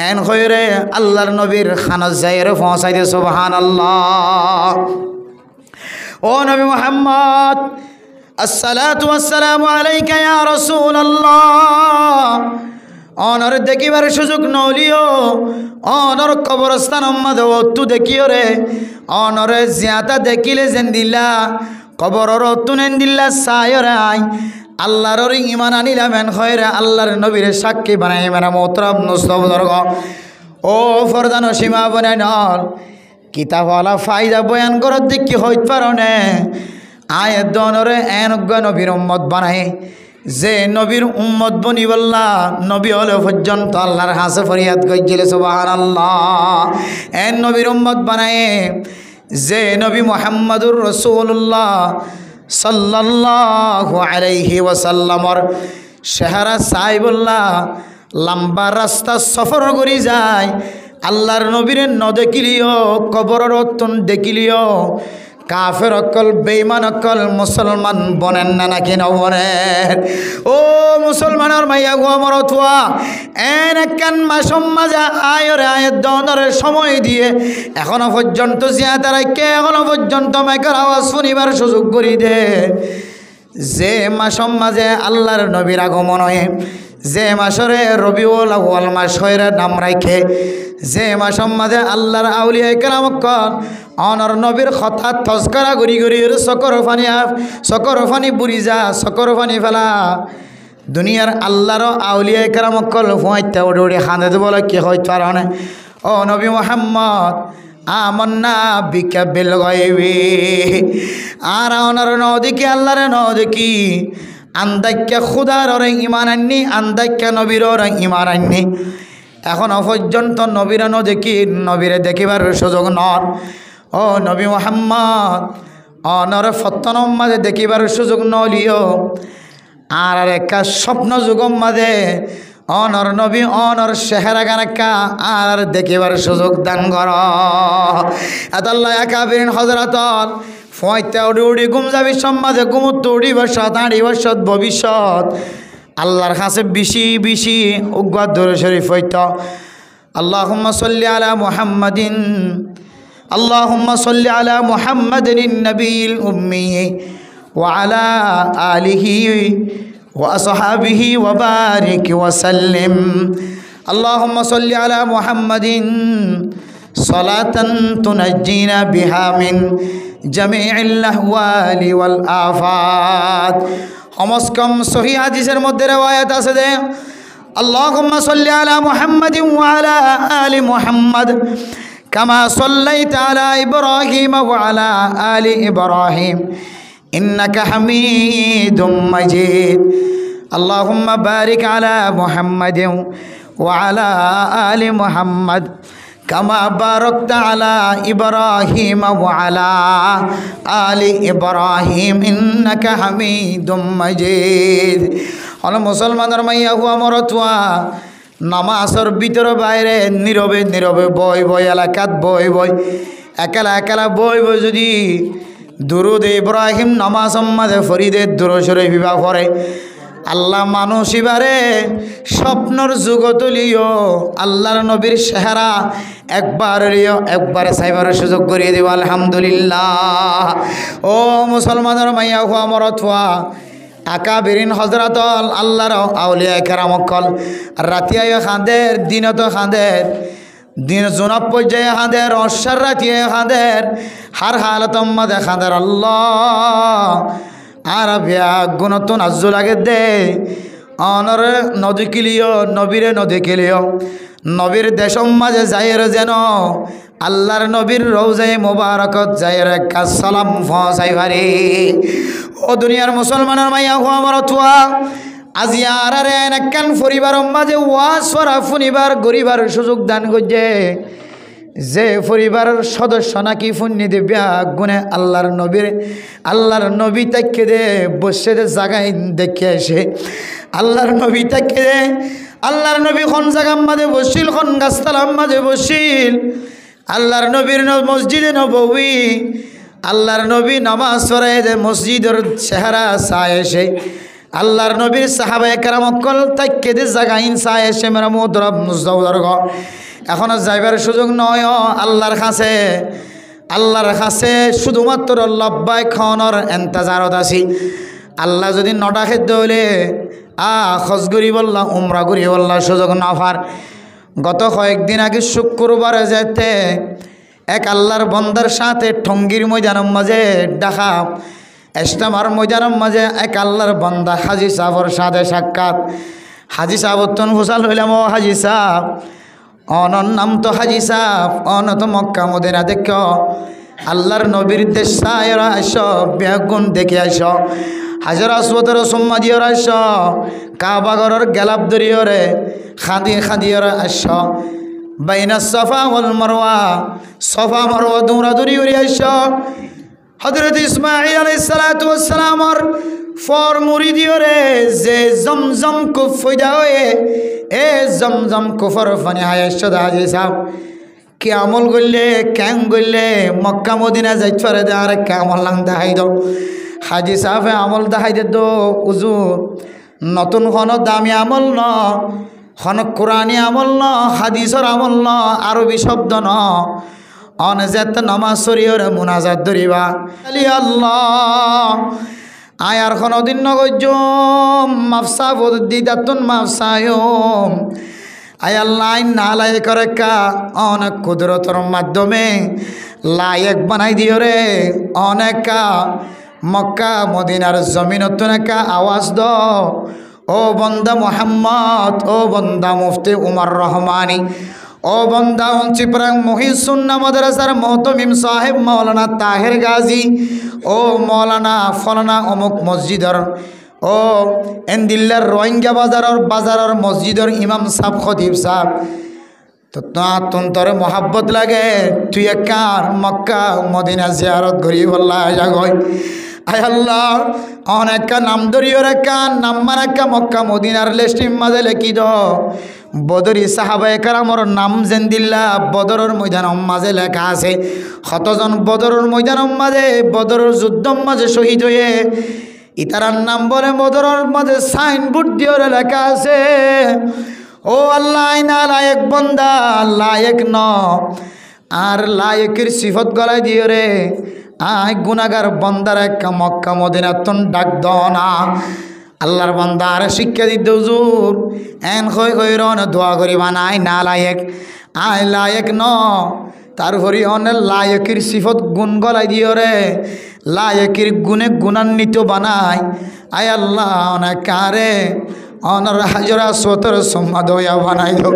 Speaker 1: এন হইরে আল্লাহর নবীর খানাত যাইরে পৌঁছাইতে সুবহানাল্লাহ ও নবী মুহাম্মদ আসসালাতু ওয়াসসালামু আলাইকা ইয়া রাসূলুল্লাহ অনর দেখিবার সুযোগ নলিও অনর কবরস্থান মাঝে অতু দেখিও রে অনরে জিয়াতা দেখিলে যেন দিলা কবরর অতু নেন দিল্লা সায়রে আই আল্লাহর ইমান আনিলাম এন খয়রে আল্লাহর নবীর সাক্ষী বানাই মেরা মোহতরম মুস্তবদর্গ ও ফরদান সীমা বনে নল কিতাবওয়ালা ফায়দা বয়ান করার দিক কি হইতে পারো নে আয় দনরে এনজ্ঞ নবীর উম্মত বানাই যে নবীর উম্মত বনি বললা নবী হলে পর্যন্ত আল্লাহর হাসে ফরিয়াদ কইছিলে সুবহানাল্লাহ এন নবীর উম্মত বানায় যে নবী মুহাম্মাদুর রাসূলুল্লাহ সাল্লাল্লাহু আলাইহি ওয়াসাল্লামর চেহারা চাই বললা লম্বা রাস্তা সফর করি যায় আল্লাহর নবীরে ন দেখিলিও কবরের অতন দেখিলিও কাফের অকল বেঈমান অকল মুসলমান বনেন না নাকি নবনের ও মুসলমানের মাইয়া গো মরতুয়া এন একখান মাসম মাজা আয়রে আয়ের দনরে সময় দিয়ে এখনো পর্যন্ত জিয়াতারা কে এখনো পর্যন্ত মাইকের আওয়াজ শুনিবার সুযোগ করি দে যে মাসের মাঝে আল্লাহর নবীর আগমন হয়, যে মাসরে রবিউল আউয়াল মাস হয়ে নাম রাখে, যে মাসের মাঝে আল্লাহর আউলিয়া কেরামকল অনর নবীর কথা তস্করা গড়ি গড়ি সকর ফানি বুড়ি যা সকর ফানি ফেলা দুনিয়ার আল্লাহর আউলিয়া কেরামকল ফুঁয়াইতে উড়ে উড়ে হাঁদে বলে কি হইতে পারে। ও নবী মুহাম্মদ আমান্না বিকা বিল গায়বি, আর ওনার ন দেখি আল্লাহরে ন দেখি, আন্দাক্যা খুদার ওরে ইমান আননি, আন্দাক্যা নবীর ওরে ইমান আননি। এখন পর্যন্ত নবীরা ন দেখি, নবীরে দেখিবার সুযোগ নর। ও নবী মুহাম্মদ অনর ফতনম মাঝে দেখিবার সুযোগ নলিও, আর একটা স্বপ্ন যুগম মাঝে অনর নবী অনর চেহারা গানাক্কা আর দেখিবার সুযোগ দান কর। আল্লাহ একাবিন হজরতল ফয়তা উড়ি উড়ি গুম যাবি সম্মাদে গুমুত্ত উড়ি বসত আড়ি বসত ভবিষ্যৎ আল্লাহর কাছে বেশি বেশি উগ্র দরুদ শরীফ হইত। আল্লাহুম্মা সাল্লি আলা মুহাম্মাদিন, আল্লাহুম্মা সাল্লি আলা মুহাম্মাদিন নবিয়্যিল উম্মি ওয়া আলা আলিহি وأصحابه وبارك وسلم. اللهم صل على محمد صلاة تنجينا بها من جميع الأهوال والآفات. সমস্কম সহিহ হাদিসের মধ্যে রওয়ায়াত আছে যে اللهم صل على محمد وعلى آل محمد كما صليت على إبراهيم وعلى آل إبراهيم إنك حميد مجيد. اللهم بارك على محمد وعلى آل محمد كما باركت على إبراهيم وعلى آل إبراهيم إنك حميد مجيد. হলো মুসলমানের মাইয়া হুয়া মরতুয়া নামাজের ভিতর বাইরে নীরবে নীরবে বই বই এলাকাত বই বই একালা একালা বই বই যদি দুরুদ ইব্রাহিম নামাজ মাঝে ফরিদের দুরূদ শরীফ বিবাহ করে আল্লাহ মানুষ এবারে স্বপ্নর যুগত লিও আল্লাহর নবীর চেহারা একবারে সাইবারের সুযোগ করিয়ে দিব। আলহামদুলিল্লাহ। ও মুসলমানের মাইয়া হুয়া মরত হুয়া আকাবিরিন হজরতল আল্লাহর আউলিয়া কেরামকল রাতিয়ায় খাঁদের দিনত খাঁদের দিন জুনাব পর্যায়ে খাঁদের অশ্বার রাতিয়ে খাঁদের হার হালতম মাঝে খাঁদের আল্লাহ আর ভিয়া গুণত নাজ্জু লাগে দে অনর নদী কিলিও নবীরে নদী কিলিও নবীর দেশম মাঝে যাইয়ের যেন আল্লাহর নবীর রওজায়ে মোবারকত যাইয়ের একটা সালাম ফসাই ভারি। ও দুনিয়ার মুসলমানের মাইয়া হুয়া মরতুয়া আজি আর একখান পরিবার মাঝে ওয়াজ সরা ফুনিবার গরিবার সুযোগ দান করছে যে পরিবারের সদস্য নাকি ফুন্নি দেবিয়া গুনে আল্লাহর নবী তাকে দে বসে দে জাগায় দেখে আসে আল্লাহর নবী তাকে দে আল্লাহর নবী খন জাগার মাঝে বসিল খন গাছতলার মাঝে বসিল আল্লাহর নবীর মসজিদে নববী আল্লাহর নবী নামাজ পড়ায় দে মসজিদের চেহারা চায় এসে আল্লাহর নবীর সাহাবায়ে কেরামকল তাকে দে জাগাইন চায় এসে মেরা মুদরব মুজদাউদার ঘর এখনো যাইবার সুযোগ নয়। আল্লাহর কাছে শুধুমাত্র লব্বাই খাওয়ানোর এন্তেজারত আছি। আল্লাহ যদি নটা খেতে হইলে খজ করি বললাম উমরা করি বললাম সুযোগ না পার। গত কয়েকদিন আগে শুক্রবারে যেতে এক আল্লাহর বন্দার সাথে ঠঙ্গির ময়দানের মাঝে দেখা ইস্তেমার ময়দানের মাঝে এক আল্লাহর বন্দা হাজি সাহর সাথে সাক্ষাৎ। হাজি সাহেব ফুসাল হইলাম ও হাজি সাহেব অনর নাম তো হাজি সাহেব অন তো মক্কা মদিনা দেখ আল্লাহর নবীর দেশ সায়রা আস বেগুন দেখে আস হাজার আসবতের সম্মা দিয়র আস কাবাগরের গেলাপ দরিয়রে খাদিয়রে আস বাইনা সফা ওয়াল মারওয়া সফা মারওয়া দৌড়াদৌড়ি করে আস হযরত ইসমাঈল আলাইহিস সালাতু ওয়াস সালামর ফর মুরিদিয়রে যে জমজম কুফ ফয়দা হয়ে এ জমজম কুফর ফানি হায়াশদ হাজি সাহেব কি আমল করলে ক্যাং করলে মক্কা মদিনা যাইতে পারে দে আর আমল লাং দেখাই দাও। হাজি সাহেব আমল দেখাই দে দো উজুর নতুন খন দামি আমল ন খন কোরআনী আমল ন হাদিসর আমল ন আরবি শব্দ ন অনজাত নামাজ শরীয়র মুনাজাত ধরিবা আল্লাহ আয় আর কোনোদিন নগজম মাফসা দিদাতুন মাফসায়ম আয় আল্লাহ নালাই করে কা অনেক কুদরতর মাধ্যমে লায়েক বানাই দিও রে অনেকা মক্কা মদিনার জমিনত নাকা আওয়াজ দ ও বন্দা মোহাম্মদ ও বন্দা মুফতি উমর রহমানি ও বন্দা চিপরাং মহিসুন্না মাদ্রাসার মোহতমিম সাহেব মৌলানা তাহের গাজী ও মৌলানা ফলানা অমুক মসজিদর ও এন্দিল্লার রোহিঙ্গা বাজারের মসজিদর ইমাম সাহেব খতিব সাহেব তো তন্তরে মহাব্বত লাগে তুই একার মক্কা মদিনা জিয়ারত করি বললা জাগয় আয় আল্লাহ অনেক নাম ধরিও রেখা নাম মারাক্কা মক্কা মদিনার লিস্টির মাঝে লেখি দ বদরি সাহাবায়ে কেরামর নাম জেন্দিল্লা বদরের ময়দানের মাঝে লেখা আছে কতজন বদরের ময়দানের মাঝে বদরের যুদ্ধর মাঝে শহীদ হয়ে ইতারার নাম বলে বদরের মাঝে সাইনবোর্ড দিয়ে লেখা আছে ও আল্লাহ না লায়েক বন্দা লায়েক ন আর লায়েকের সিফত গলায় দিও রে আয় গুনাগার বন্দার এক মক্কা মদিনা তুন ডাক দনা আল্লাহর বন্দার শিক্ষা দিতে হুজুর এন কই রন দোয়া করি বানাই না লায়েক আয় লায়েক ন তারপরে অনেক লায়েকের সিফত গুণ গলাই দিও রে লায়েকের গুণে গুণান্বিত বানাই আয় আল্লাহ অনেক কারে অনর হাজরা সোতর সম্মা দয়া বানাই দো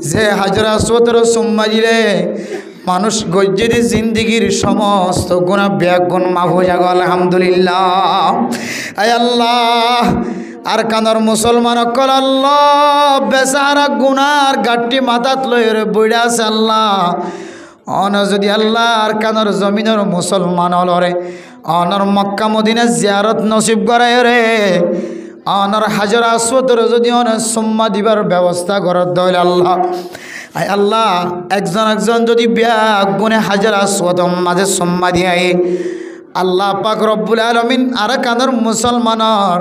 Speaker 1: যে হাজরা সোতর সম্মা দিলে মানুষ গজ্জেদি জিন্দিগির সমস্ত গুণা ব্যাগুণ মাফ হয়ে যাগো আলহামদুলিল্লাহ আয় আল্লাহ আর কানর মুসলমান কল আল্লাহ বেচারা গুনার গাঠটি মাথাত লইরে বইড়া আছে আল্লাহ অন যদি আল্লাহ আর কানর জমিনের মুসলমান হলরে অনর মক্কা মদিনা জিয়ারত নসিব করায় রে অনর হাজার আসওয়াতর যদি অন সম্মা দিবার ব্যবস্থা করার দইল আল্লাহ আয় আল্লাহ একজন যদি ব্যাগ গুনে হাজার আসওয়াত মাঝে সম্মা দিয়াই আল্লাহ পাক রব্বুল আলামিন আর কানর মুসলমানের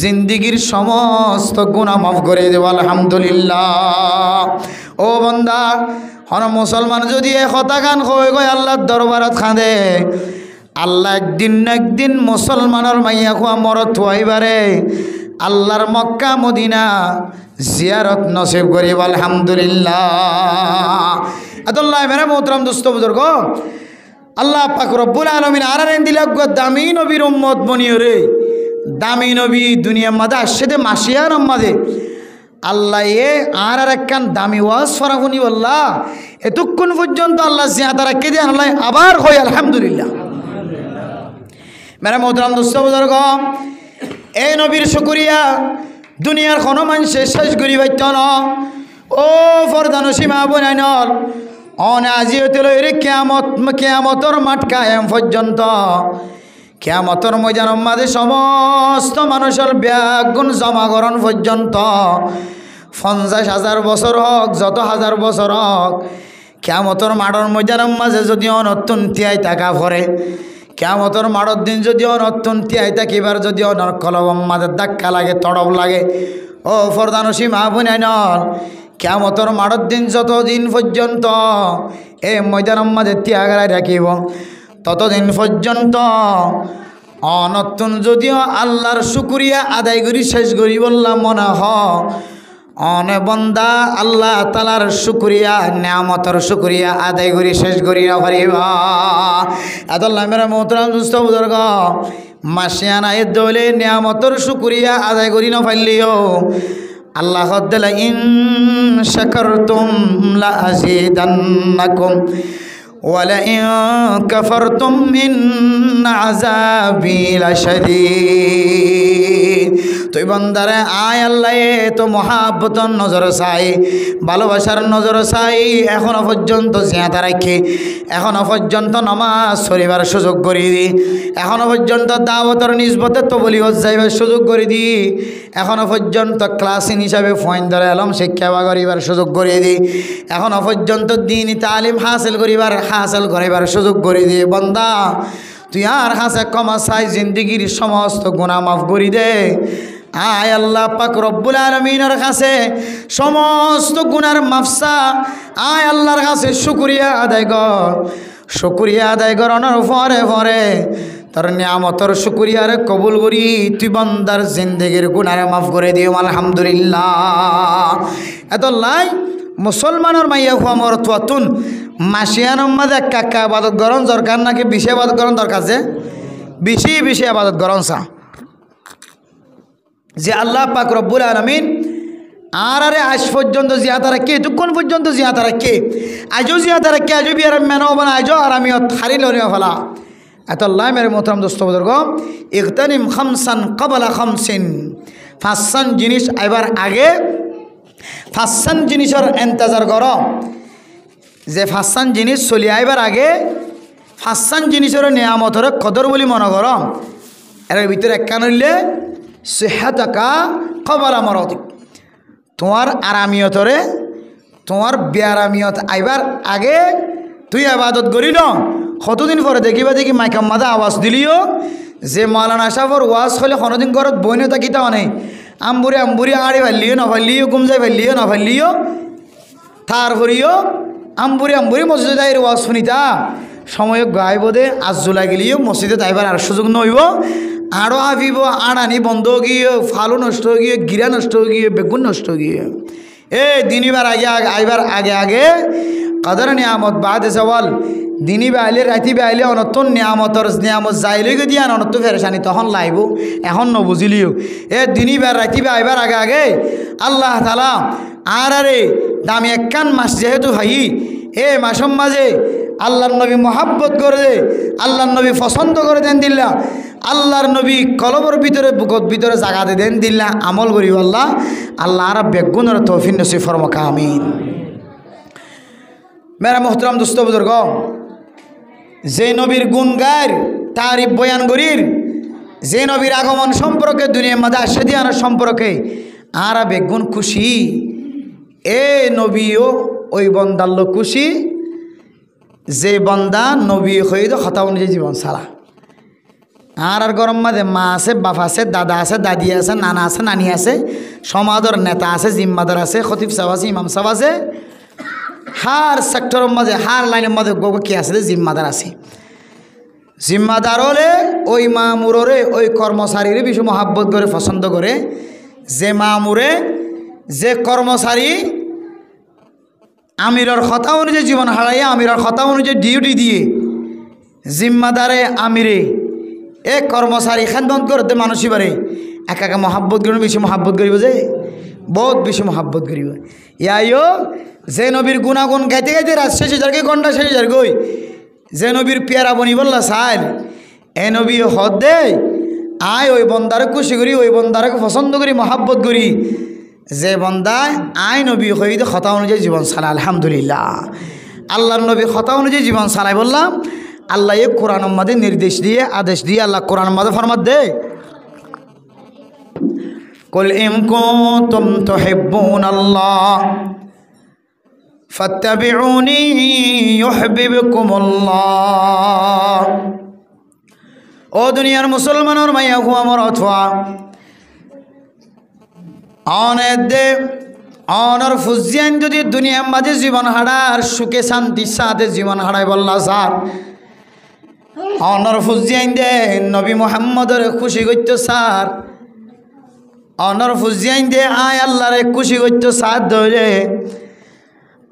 Speaker 1: জিন্দিগির সমস্ত গুনাহ মাফ করে দেব আলহামদুলিল্লাহ ও বান্দা হন মুসলমান যদি এ কথা গান হয়ে গয় আল্লাহর দরবারত খাঁদে আল্লাহ একদিন না একদিন মুসলমানের মাইয়া খোয়া মরত হইবারে আল্লাহর মক্কা মদিনা জিয়ারত নসিব করিব আলহামদুলিল্লাহ আদাল্লাহ মেরা মোহতরম দোস্ত বুজুর্গ আল্লাহ পাক রব্বুল আলামিন আরারেন দিলা দামি নবীর উম্মত বনিও রে দামি নবী দুনিয়ার মাঝে আসছে দে মাসিয়ার মাঝে আল্লাহ এ আর একখান দামি ওয়াজ ফরাগুনি বললা এতক্ষণ পর্যন্ত আল্লাহ জিয়াদা রাখে দিয়ে আল্লাহ আবার হয় আলহামদুলিল্লাহ মেরা মোহতরম দোস্ত বুজুর্গ এই নবীর শুকরিয়া দুনিয়ার কোনো মানুষের শেষ করি পাইত না ও ফরদান সীমা বনাই নল অন আজিতে লইরে কেয়ামতর মাঠ কায়েম পর্যন্ত কেয়ামতর ময়দানের মাঝে সমস্ত মানুষের ব্যাগুণ জমাকরণ পর্যন্ত 50,000 বছর হোক যত হাজার বছর হোক কেয়ামতর মাঠের ময়দানের মাঝে যদি অনতুন তিয়াই টাকা ভরে কেয়ামতর মাঠের দিন যদি অনতুন তিয়াই থাকিবার যদি অনর কলম মাঝে ধাক্কা লাগে তড়ব লাগে ও ফরদানসী মা বোনাই নল কেয়ামতর মাঠের দিন যতদিন পর্যন্ত এই ময়দানের মাঝে ত্যাগায় রাখিব ততদিন পর্যন্ত অনতুন যদিও আল্লাহর শুকরিয়া আদায় করি শেষ করি বললাম মনে হ অনে বন্দা আল্লাহ তালার শুকরিয়া নিয়ামতর শুকরিয়া আদায় করি শেষ করি না পারিবা আদাল্লাহ মেরা মোহতরম দুস্থ বুজুর্গ মাসিয়ানা এ দলে নিয়ামতর শুকরিয়া আদায় করি না পারলিও আল্লাহ দিলা ইন শাকারতুম লা আযীদান্নাকুম ওয়ালা ইন কাফারতুম ইন আযাবি লাশাদীদ তুই বন্দারে আয় আল্লাহ তো মহাব্বতর নজর চাই ভালোবাসার নজর চাই এখনো পর্যন্ত জিয়াদা রাখি এখনো পর্যন্ত নামাজ পড়িবার সুযোগ করে দি এখনো পর্যন্ত দাওয়াতর নিসবতে তবলিগত যাইবার সুযোগ করে দি এখনো পর্যন্ত ক্লাসিন হিসাবে ফয়েন ধরে এলম শিক্ষা করিবার সুযোগ করে দি এখনো পর্যন্ত দ্বীনি তালিম হাসিল করিবার সুযোগ করে দি বন্দা তুই আর হাসে কমা চাই জিন্দিগির সমস্ত গুনাহ মাফ করি দে আয় আল্লাহ পাক রব্বুল আলামিনের কাছে সমস্ত গুনার মাফসা আয় আল্লাহর কাছে শুকরিয়া আদায় কর শুকরিয়া আদায় করানোর পরে পরে তোর নিয়ামতর শুকরিয়ারে কবুল করি, তুই বান্দার জিন্দেগির গুনারে মাফ করে দিও আলহামদুলিল্লাহ। এত লাই মুসলমানের মাইয়া খুয়া মর তুয়াতুন মাসিয়ানোর মাঝে কাকা আবাদত গরম দরকার নাকি বেশি আবাদত গরম দরকার? যে বেশি বেশি আবাদত গরম চা যে আল্লাহ পাক রব্বুল আলামিন আর আরে আজ পর্যন্ত জিয়াতা রাখে, এতক্ষণ পর্যন্ত জিয়াতা রাখে, আজও জিয়াতা রাখে, আজও বিয়ার মেন হব না, আজও আর আমি হারি লড়িয়া ফেলা। এত আল্লাহ মেরে মোহতারাম দোস্ত বুজুর্গ, ইগতানিম খামসান ক্বাবলা খামসিন, পাঁচসান জিনিস আইবার আগে পাঁচসান জিনিসের ইন্তজার কর। যে পাঁচসান জিনিস চলি আইবার আগে পাঁচসান জিনিসের নিয়ামতের কদর বলে মনে কর। এর ভিতরে একখান হইলে সিহাতাকা ক্বাবলা মারাদিক, তোমার আরামিয়তরে তোমার বেআরামিয়ত আইবার আগে তুই আবাদত করিল। কতদিন পরে দেখিবা দেখি মাইকাম মাদা আওয়াজ দিলিও যে মাওলানা সাহেবর ওয়াজ হলে কোনোদিন ঘরত বইনে থাকিতা অনেক আম্বুরে আম্বুরি আড়ে ফাইলিও নফাইলিও গুমজাই ফাইলিও নফাইলিও থার ভরিও আম্বুরি আম্বুরি মসজিদে ওয়াজ শুনিতা সময় গাইব দে আজ জুলাই গেলিও মসজিদে তাইবার আর সুযোগ নইব, আরও আবিব আড়ানি বন্ধ গিয়ে ফালু নষ্ট গিয়ে গিরা নষ্ট গিয়ে বেগুন নষ্ট গিয়ে দিনইবার আগে আইবার আগে আগে কদর নিয়ামত বাদ সওয়াল দিনী বাইলে রাতি বাইলে অনতন নিয়ামতর নিয়ামত যাইলে দিয়া অনত ফেরেশানি তখন লাইব এখন নবুঝিলিও দিনী বার রাতি আইবার আগে আগে আল্লাহ তাআলা আর আরে দামি একখান মাস যেহেতু হাই মাসের মাঝে আল্লাহর নবী মহাব্বত করে দে, আল্লাহর নবী পছন্দ করে দেন দিল্লা, আল্লাহর নবী কলবর ভিতরে বুকত ভিতরে জাগাতে দেন দিল্লা আমল করিব আল্লাহ আল্লাহ আর বেগুনের তৌফিক নসিব ফরমাক আমিন। মেরা মোহতরম দোস্ত বুজুর্গ, যে নবীর গুণ গায়ের তারিফ বয়ান করির, যে নবীর আগমন সম্পর্কে দুনিয়ার মাঝে আসে দিয়ানোর সম্পর্কে আর বেগুন খুশি, নবীও ওই বন্দার লোক খুশি যে বন্দা নবী হইদ কথা অনুযায়ী জীবন ছাড়া। আর গরম মাঝে মা আছে, বাপ আছে, দাদা আছে, দাদি আছে, নানা আছে, নানি আছে, সমাজের নেতা আছে, জিম্মাদার আছে, খতিব সাহেব আছে, ইমাম সাহেব আছে, হার সেক্টরের মাঝে হার লাইনের মাঝে কি আছে জিম্মাদার আছে। জিম্মাদার হলে ওই মামুরে ওই কর্মচারীর বেশি মহাব্বত করে পছন্দ করে। যে মামুরে যে কর্মচারী আমিরের কথা অনুযায়ী জীবন হারাইয়া আমিরের কথা অনুযায়ী ডিউটি দিয়ে জিম্মাদারে আমিরে কর্মচারী খেদমত করতে মানুষই পারে একা মহাব্বত করিব, বেশি মহাব্বত করিব, যে বহুত বেশি মহাব্বত করিব। ইয়াইও যে নবীর গুণাগুণ গাইতে গাইতে রাত শেষে যারকে ঘন্টা শেষে যার গই, যে নবীর পেয়ারা বনি বললা সাইল নবী হদ দে আয় ওই বন্দারে খুশি করি, ওই বন্দারে পছন্দ করি, মহাব্বত করি। যে বন্দায় আয় নবী হইতে কথা অনুযায়ী জীবন চালায় আলহামদুলিল্লাহ। আল্লাহর নবী কথা অনুযায়ী জীবন চালায় বললাম আল্লাহ কোরআন মাদে নির্দেশ দিয়ে আদেশ দিয়ে আল্লাহ কোরআন মাদে ফরমাত দে কুল ইন কুনতুম তুহিব্বুনাল্লাহ ফাত্তাবিউনি ইউহিব্বুকুমুল্লাহ। ও দুনিয়ার মুসলমানের মাইয়া হু আমার অথবা অনর ফুজিয়ান যদি দুনিয়ার মাঝে জীবন হারার সুখে শান্তি সাথে জীবন হারাই বললা স্যার অনর ফুজিয়ান দে নবী মুহাম্মদের খুশি করতো স্যার, অনর ফুজিয়ান দে আয় আল্লাহরে খুশি করতো স্যার ধরে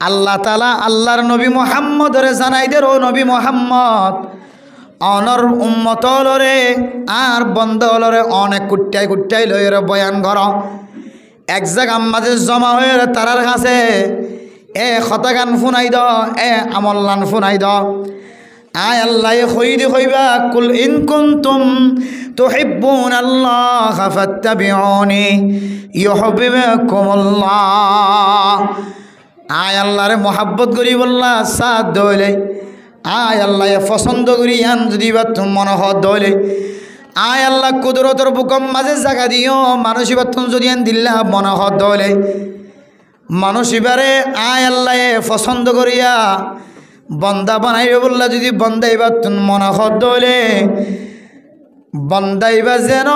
Speaker 1: আল্লাহ তাআলা আল্লাহর নবী মুহাম্মদের জানাই দে ও নবী মুহাম্মদ অনর উম্মত লরে আর বন্ধ লরে অনেক কুট্টাই কুট্টাই লইরে বয়ান কর এক জায়গার মাঝে জমা হয়ে তারার কাছে কথা গান শুনাই দ আমল গান শুনাই দ আয় আল্লাহ হইদি হইবা কুল ইন কুনতুম তুহিব্বুনাল্লাহ ফাত্তাবিউনি ইউহিব্বুকুমুল্লাহ। আয় আল্লাহরে মহাব্বত করি বললা সাথ দইলে আয় আল্লাহ পছন্দ করি আন যদি বা তুমি মনে হত দইলে আয় আল্লাহ কুদরতর বুকম মাঝে জায়গা দিও মানুষ এবার তুমি যদি আন দিল্লা মনে হত দইলে মানুষ এবারে আয় আল্লাহ পছন্দ করিয়া বন্দা বানাইবে বললা যদি বন্দা এবার তুমি মনে হত দইলে বন্দা এবার যেন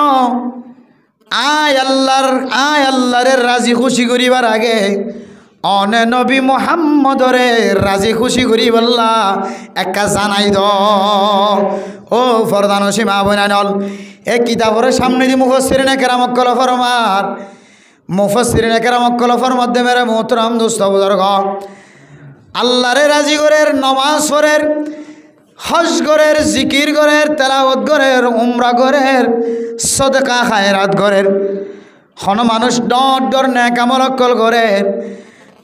Speaker 1: আয় আল্লাহরে রাজি খুশি করিবার আগে অনে নবী মোহাম্মদরে রাজি খুশি করি বললা একা জানাই দ ও ফরদান সীমা বনানল এ কিতাবের সামনে দি মুফাসসিরিনে কেরাম কল ফরমার মুফাসসিরিনে কেরাম কল ফরমার মেরে মোহতরম দোস্ত বুজুর্গ আল্লাহরে রাজি করের নামাজ পড়ের হজ করের জিকির করের তেলাওয়াত করের উমরা করের সদকা খায়রাত করের কোন মানুষ ডট ডর নেক আমল কল করে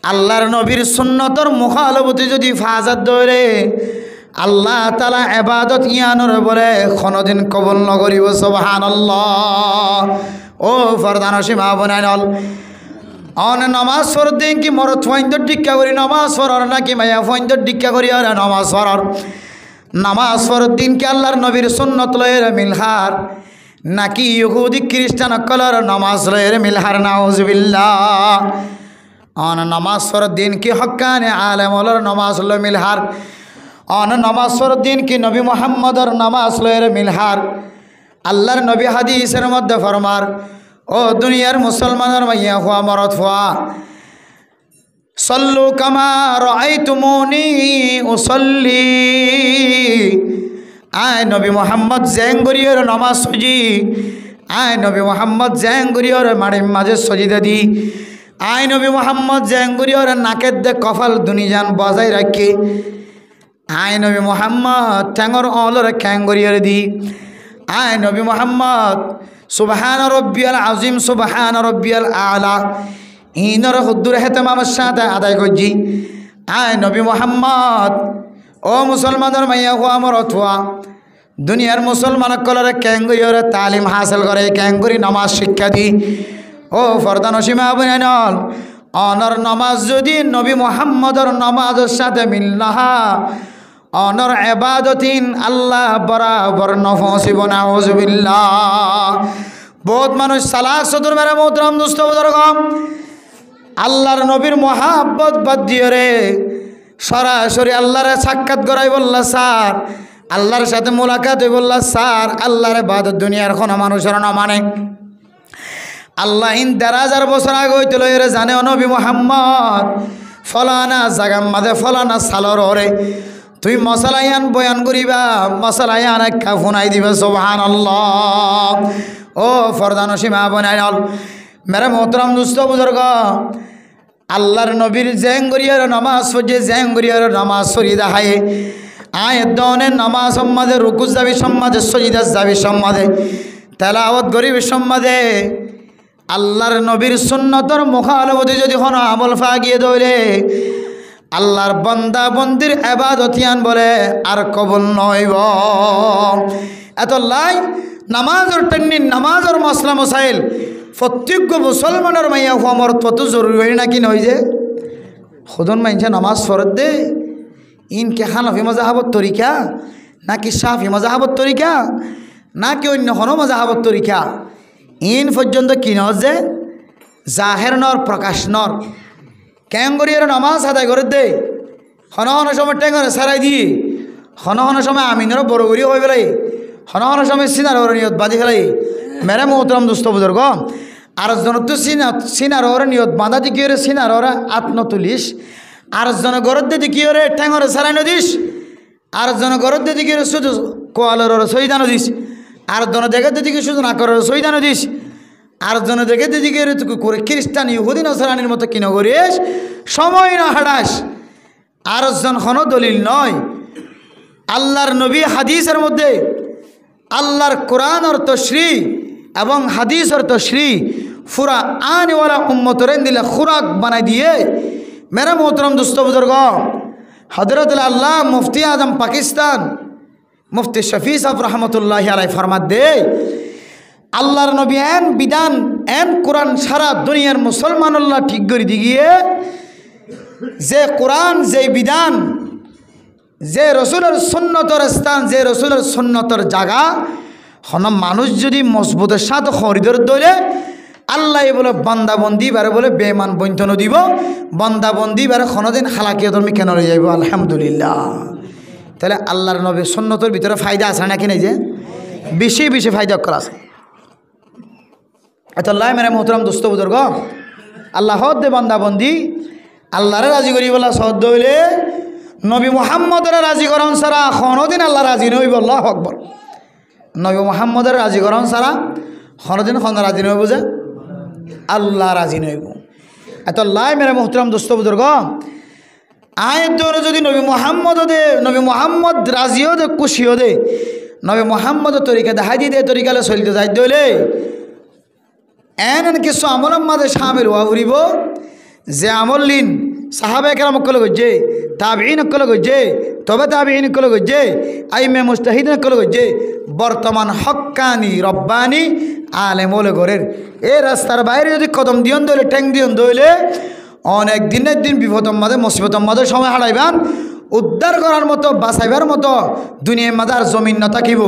Speaker 1: আল্লাহর নবীর সুন্নতর মুখালবতি যদি ফাজাত ধরে আল্লাহ তাআলা ইবাদত ইয়ানোর বলে কোনদিন কবুল নকরিব সুবহানাল্লাহ ও ফরদান সীমা বনাইল অন নামাজ পড় দিন কি মরত ফাইন্দর ডিক্কা করি নামাজ পড়ার নাকি মায়া ফাইন্দর ডিক্কা করি আর নামাজ পড়ার নামাজ পড়ার দিন কি আল্লাহর নবীর সুন্নত লয়ের মিলহার নাকি ইহুদি খ্রিস্টান কলর নামাজ লয়ের মিলহার নাউজুবিল্লাহ অন নামাজ পড়ার দিন কি হক্কানে আলেম ওলর নামাজ ল মিলহার অন নামাজ পড়ার দিন কি নবী মুহাম্মদর নামাজ লয়ের মিলহার আল্লাহর নবী হাদিসের মধ্যে ফরমার ও দুনিয়ার মুসলমানের মাইয়া হুয়া মরত হুয়া সল্লু কামা রাআইতুমুনি উসাল্লি আয় নবী মোহাম্মদ জেঙ্গুরিয়র নামাজ সজি আয় নবী মোহাম্মদ জেঙ্গুরিয়র মাড়ির মাঝে সজিদা দি আয় নবী মোহাম্মদ জেঙ্গুরিয়র নাকের দে কপাল দুনিজান বজায় রাখি আয় নবী মোহাম্মদ ঠ্যাঙর অলর খ্যাঙ্গুরিয়র দি আয় নবী মোহাম্মদ সুবহান রব্বিয়াল আজিম সুবহান রব্বিয়াল আলা ইনর হুদ্দুর হেতেমামের সাথে আদায় করছি আয় নবী মোহাম্মদ ও মুসলমানের মাইয়া হুয়া মরত হুয়া দুনিয়ার মুসলমান কলরে ক্যাঙ্গুরিয়রে তালিম হাসিল করে ক্যাঙ্গুরি নামাজ শিক্ষা দি ও ফরদান সীমা বনাইল অনর নামাজ যদি নবী মোহাম্মদর নামাজের সাথে মিল না অনর ইবাদতিন আল্লাহ বরাবর নফসিব নাউজুবিল্লাহ বহুত মানুষ সালাত সদর মেরে মোহতরম দোস্ত বুজুর্গ আল্লাহর নবীর মহাব্বত বাদ দিয়ে রে সরাসরি আল্লাহরে সাক্ষাৎ করাই বললা স্যার আল্লাহর সাথে মোলাকাত হই বললা স্যার আল্লাহর ইবাদত দুনিয়ার কোন মানুষের না মানে আল্লাহ ১৩,০০০ বছর আগে হইতে লইরে জানে নবী মুহাম্মদ ফলানা জাগাম মাঝে ফলানা সালর ওরে তুই মশালায়ান বয়ান করিবা মশালায়ান একটা ফোনাই দিবা সুবহানাল্লাহ ও ফরদান সীমা বনাইল মেরে মোহতরম দুস্থ বুজুর্গ আল্লাহর নবীর জেঙ্গুরিয়ার নামাজ পড়ে জেঙ্গুরিয়ার নামাজ সরি দেখায় আয় দনের নামাজ সম্মাদে রুকুজ যাবি সম্মাদে সজিদা যাবি সম্মাদে তেলাওয়াত গরিবের সম্মাদে আল্লাহর নবীর সুন্নতর মুখালবতি যদি কোন আমল ফাগিয়ে দৌড়ে আল্লাহর বান্দা বন্দির ইবাদতিয়ান বলে আর কবুল নইব এত লাই নামাজের টেন্নি নামাজের মশলা মশাইল প্রত্যেক মুসলমানের মাইয়া হওয়ার কত জরুরি নাকি নয় যে খুদন মাইনছে নামাজ ফরত দে ইনকে হানফি মাযহাবত তরিকা নাকি শাফি মাযহাবত তরিকা নাকি অন্য কোনো মাযহাবত তরিকা ইন পর্যন্ত কি নয় যে জাহের নর প্রকাশ নর ক্যাঙ্গরিয়ার নামাজ আদায় করে দে হন হন সময় ট্যাঙ্গরে সারাই দিয়ে হন হন সময় আমিনেরও বড় গড়ি হয়ে বেলাই হন হন সময় সিনার ওর নিয়ত বাঁধি ফেলাই মেরে মোহতরম দুস্থ বুজুর্গ আর জন তো সিনার ওর নিয়ত বাঁধা দি কি ওরে সিনার ওরা আত্ম তুলিস আর জন গরদ দি কি ওরে ট্যাঙ্গরে সারাই নদিস আর জন গরদ দি কি ওরে শুধু কোয়ালের ওর সইদা নদিস আর জন দেখে দিকে শুধু না করার সইদা নদিস আর জন দেখে দিকে করে খ্রিস্টান ইহুদি নসরানির মতো কিনা করিস সময় না হারাস আর জন কোনো দলিল নয় আল্লাহর নবী হাদিসের মধ্যে আল্লাহর কোরআন আর তশরিহ এবং হাদিস আর তশরিহ পুরা আনেওয়ালা উম্মতরে দিলে খুরাক বানাই দিয়ে মেরা মোহতরম দুস্থ বুজুর্গ হযরত আল্লাহ মুফতি আজম পাকিস্তান মুফতি শফি সাহেব রহমতুল্লাহ আলাইহি ফরমাত দে আল্লাহর নবী এন বিধান এন কোরআন সারা দুনিয়ার মুসলমান আল্লাহ ঠিক করে দিয়ে যে কোরআন যে বিধান যে রসুলের সুন্নতর স্থান যে রসুলের সুন্নতর জায়গা হন মানুষ যদি মজবুতের সাথে খরিদর দৌড়ে আল্লাহ বলে বান্দাবন্দি বারে বলে বেমান বঞ্চন দিব বান্দাবন্দি বারে কোনোদিন হালাকিয়া তুমি কেন রয়ে যাইব আলহামদুলিল্লাহ তাহলে আল্লাহর নবীর সুন্নতর ভিতরে ফায়দা আছে নাকি নেই যে বেশি বেশি ফায়দা করা আছে আল্লাহ মেরে মোহতরম দোস্ত বুজুর্গ আল্লাহ দে বান্দাবন্দি আল্লাহরে রাজি করি বলা সদ্য হইলে নবী মুহাম্মদের রাজি করন সারা কোনোদিন আল্লাহ রাজি নইব। আল্লাহু আকবার। নবী মুহাম্মদের রাজি করন সারা কোনোদিন রাজি নইব যে আল্লাহ রাজি নইব। এত লাই মেরে মোহতরম দোস্ত বুজুর্গ আয়ের যদি নবী মুহাম্মদ রাজিও দে খুশিও দে নবী মুহাম্মদের তরিকা দেখাই দিয়ে দে তরিকালে চলতে যাই দইলে এন কিছু আমলের মাঝে সামিল হওয়া উড়িব যে আমল লিন সাহাবে কেরাম কলে গজ্জে তাবিঈন কলে গজ্জে তবে তাবিঈন কলে গজ্জে আইমে মুজতাহিদিন কলে গজ্জে বর্তমান হক্কানি রব্বানি আলেমলে ঘরের এই রাস্তার বাইরে যদি কদম দিয়ন দইলে ট্যাং দিয়ন দইলে অনেক দিনের দিন বিপদর মাঝে মুসিবতর মাঝে সময় হারাইবান উদ্ধার করার মতো বাঁচাইবার মতো দুনিয়ার মাঝে আর জমিন না থাকিব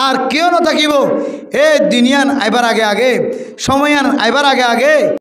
Speaker 1: আর কেউ না থাকিব। এ দুনিয়ান আইবার আগে আগে সময়ান আইবার আগে আগে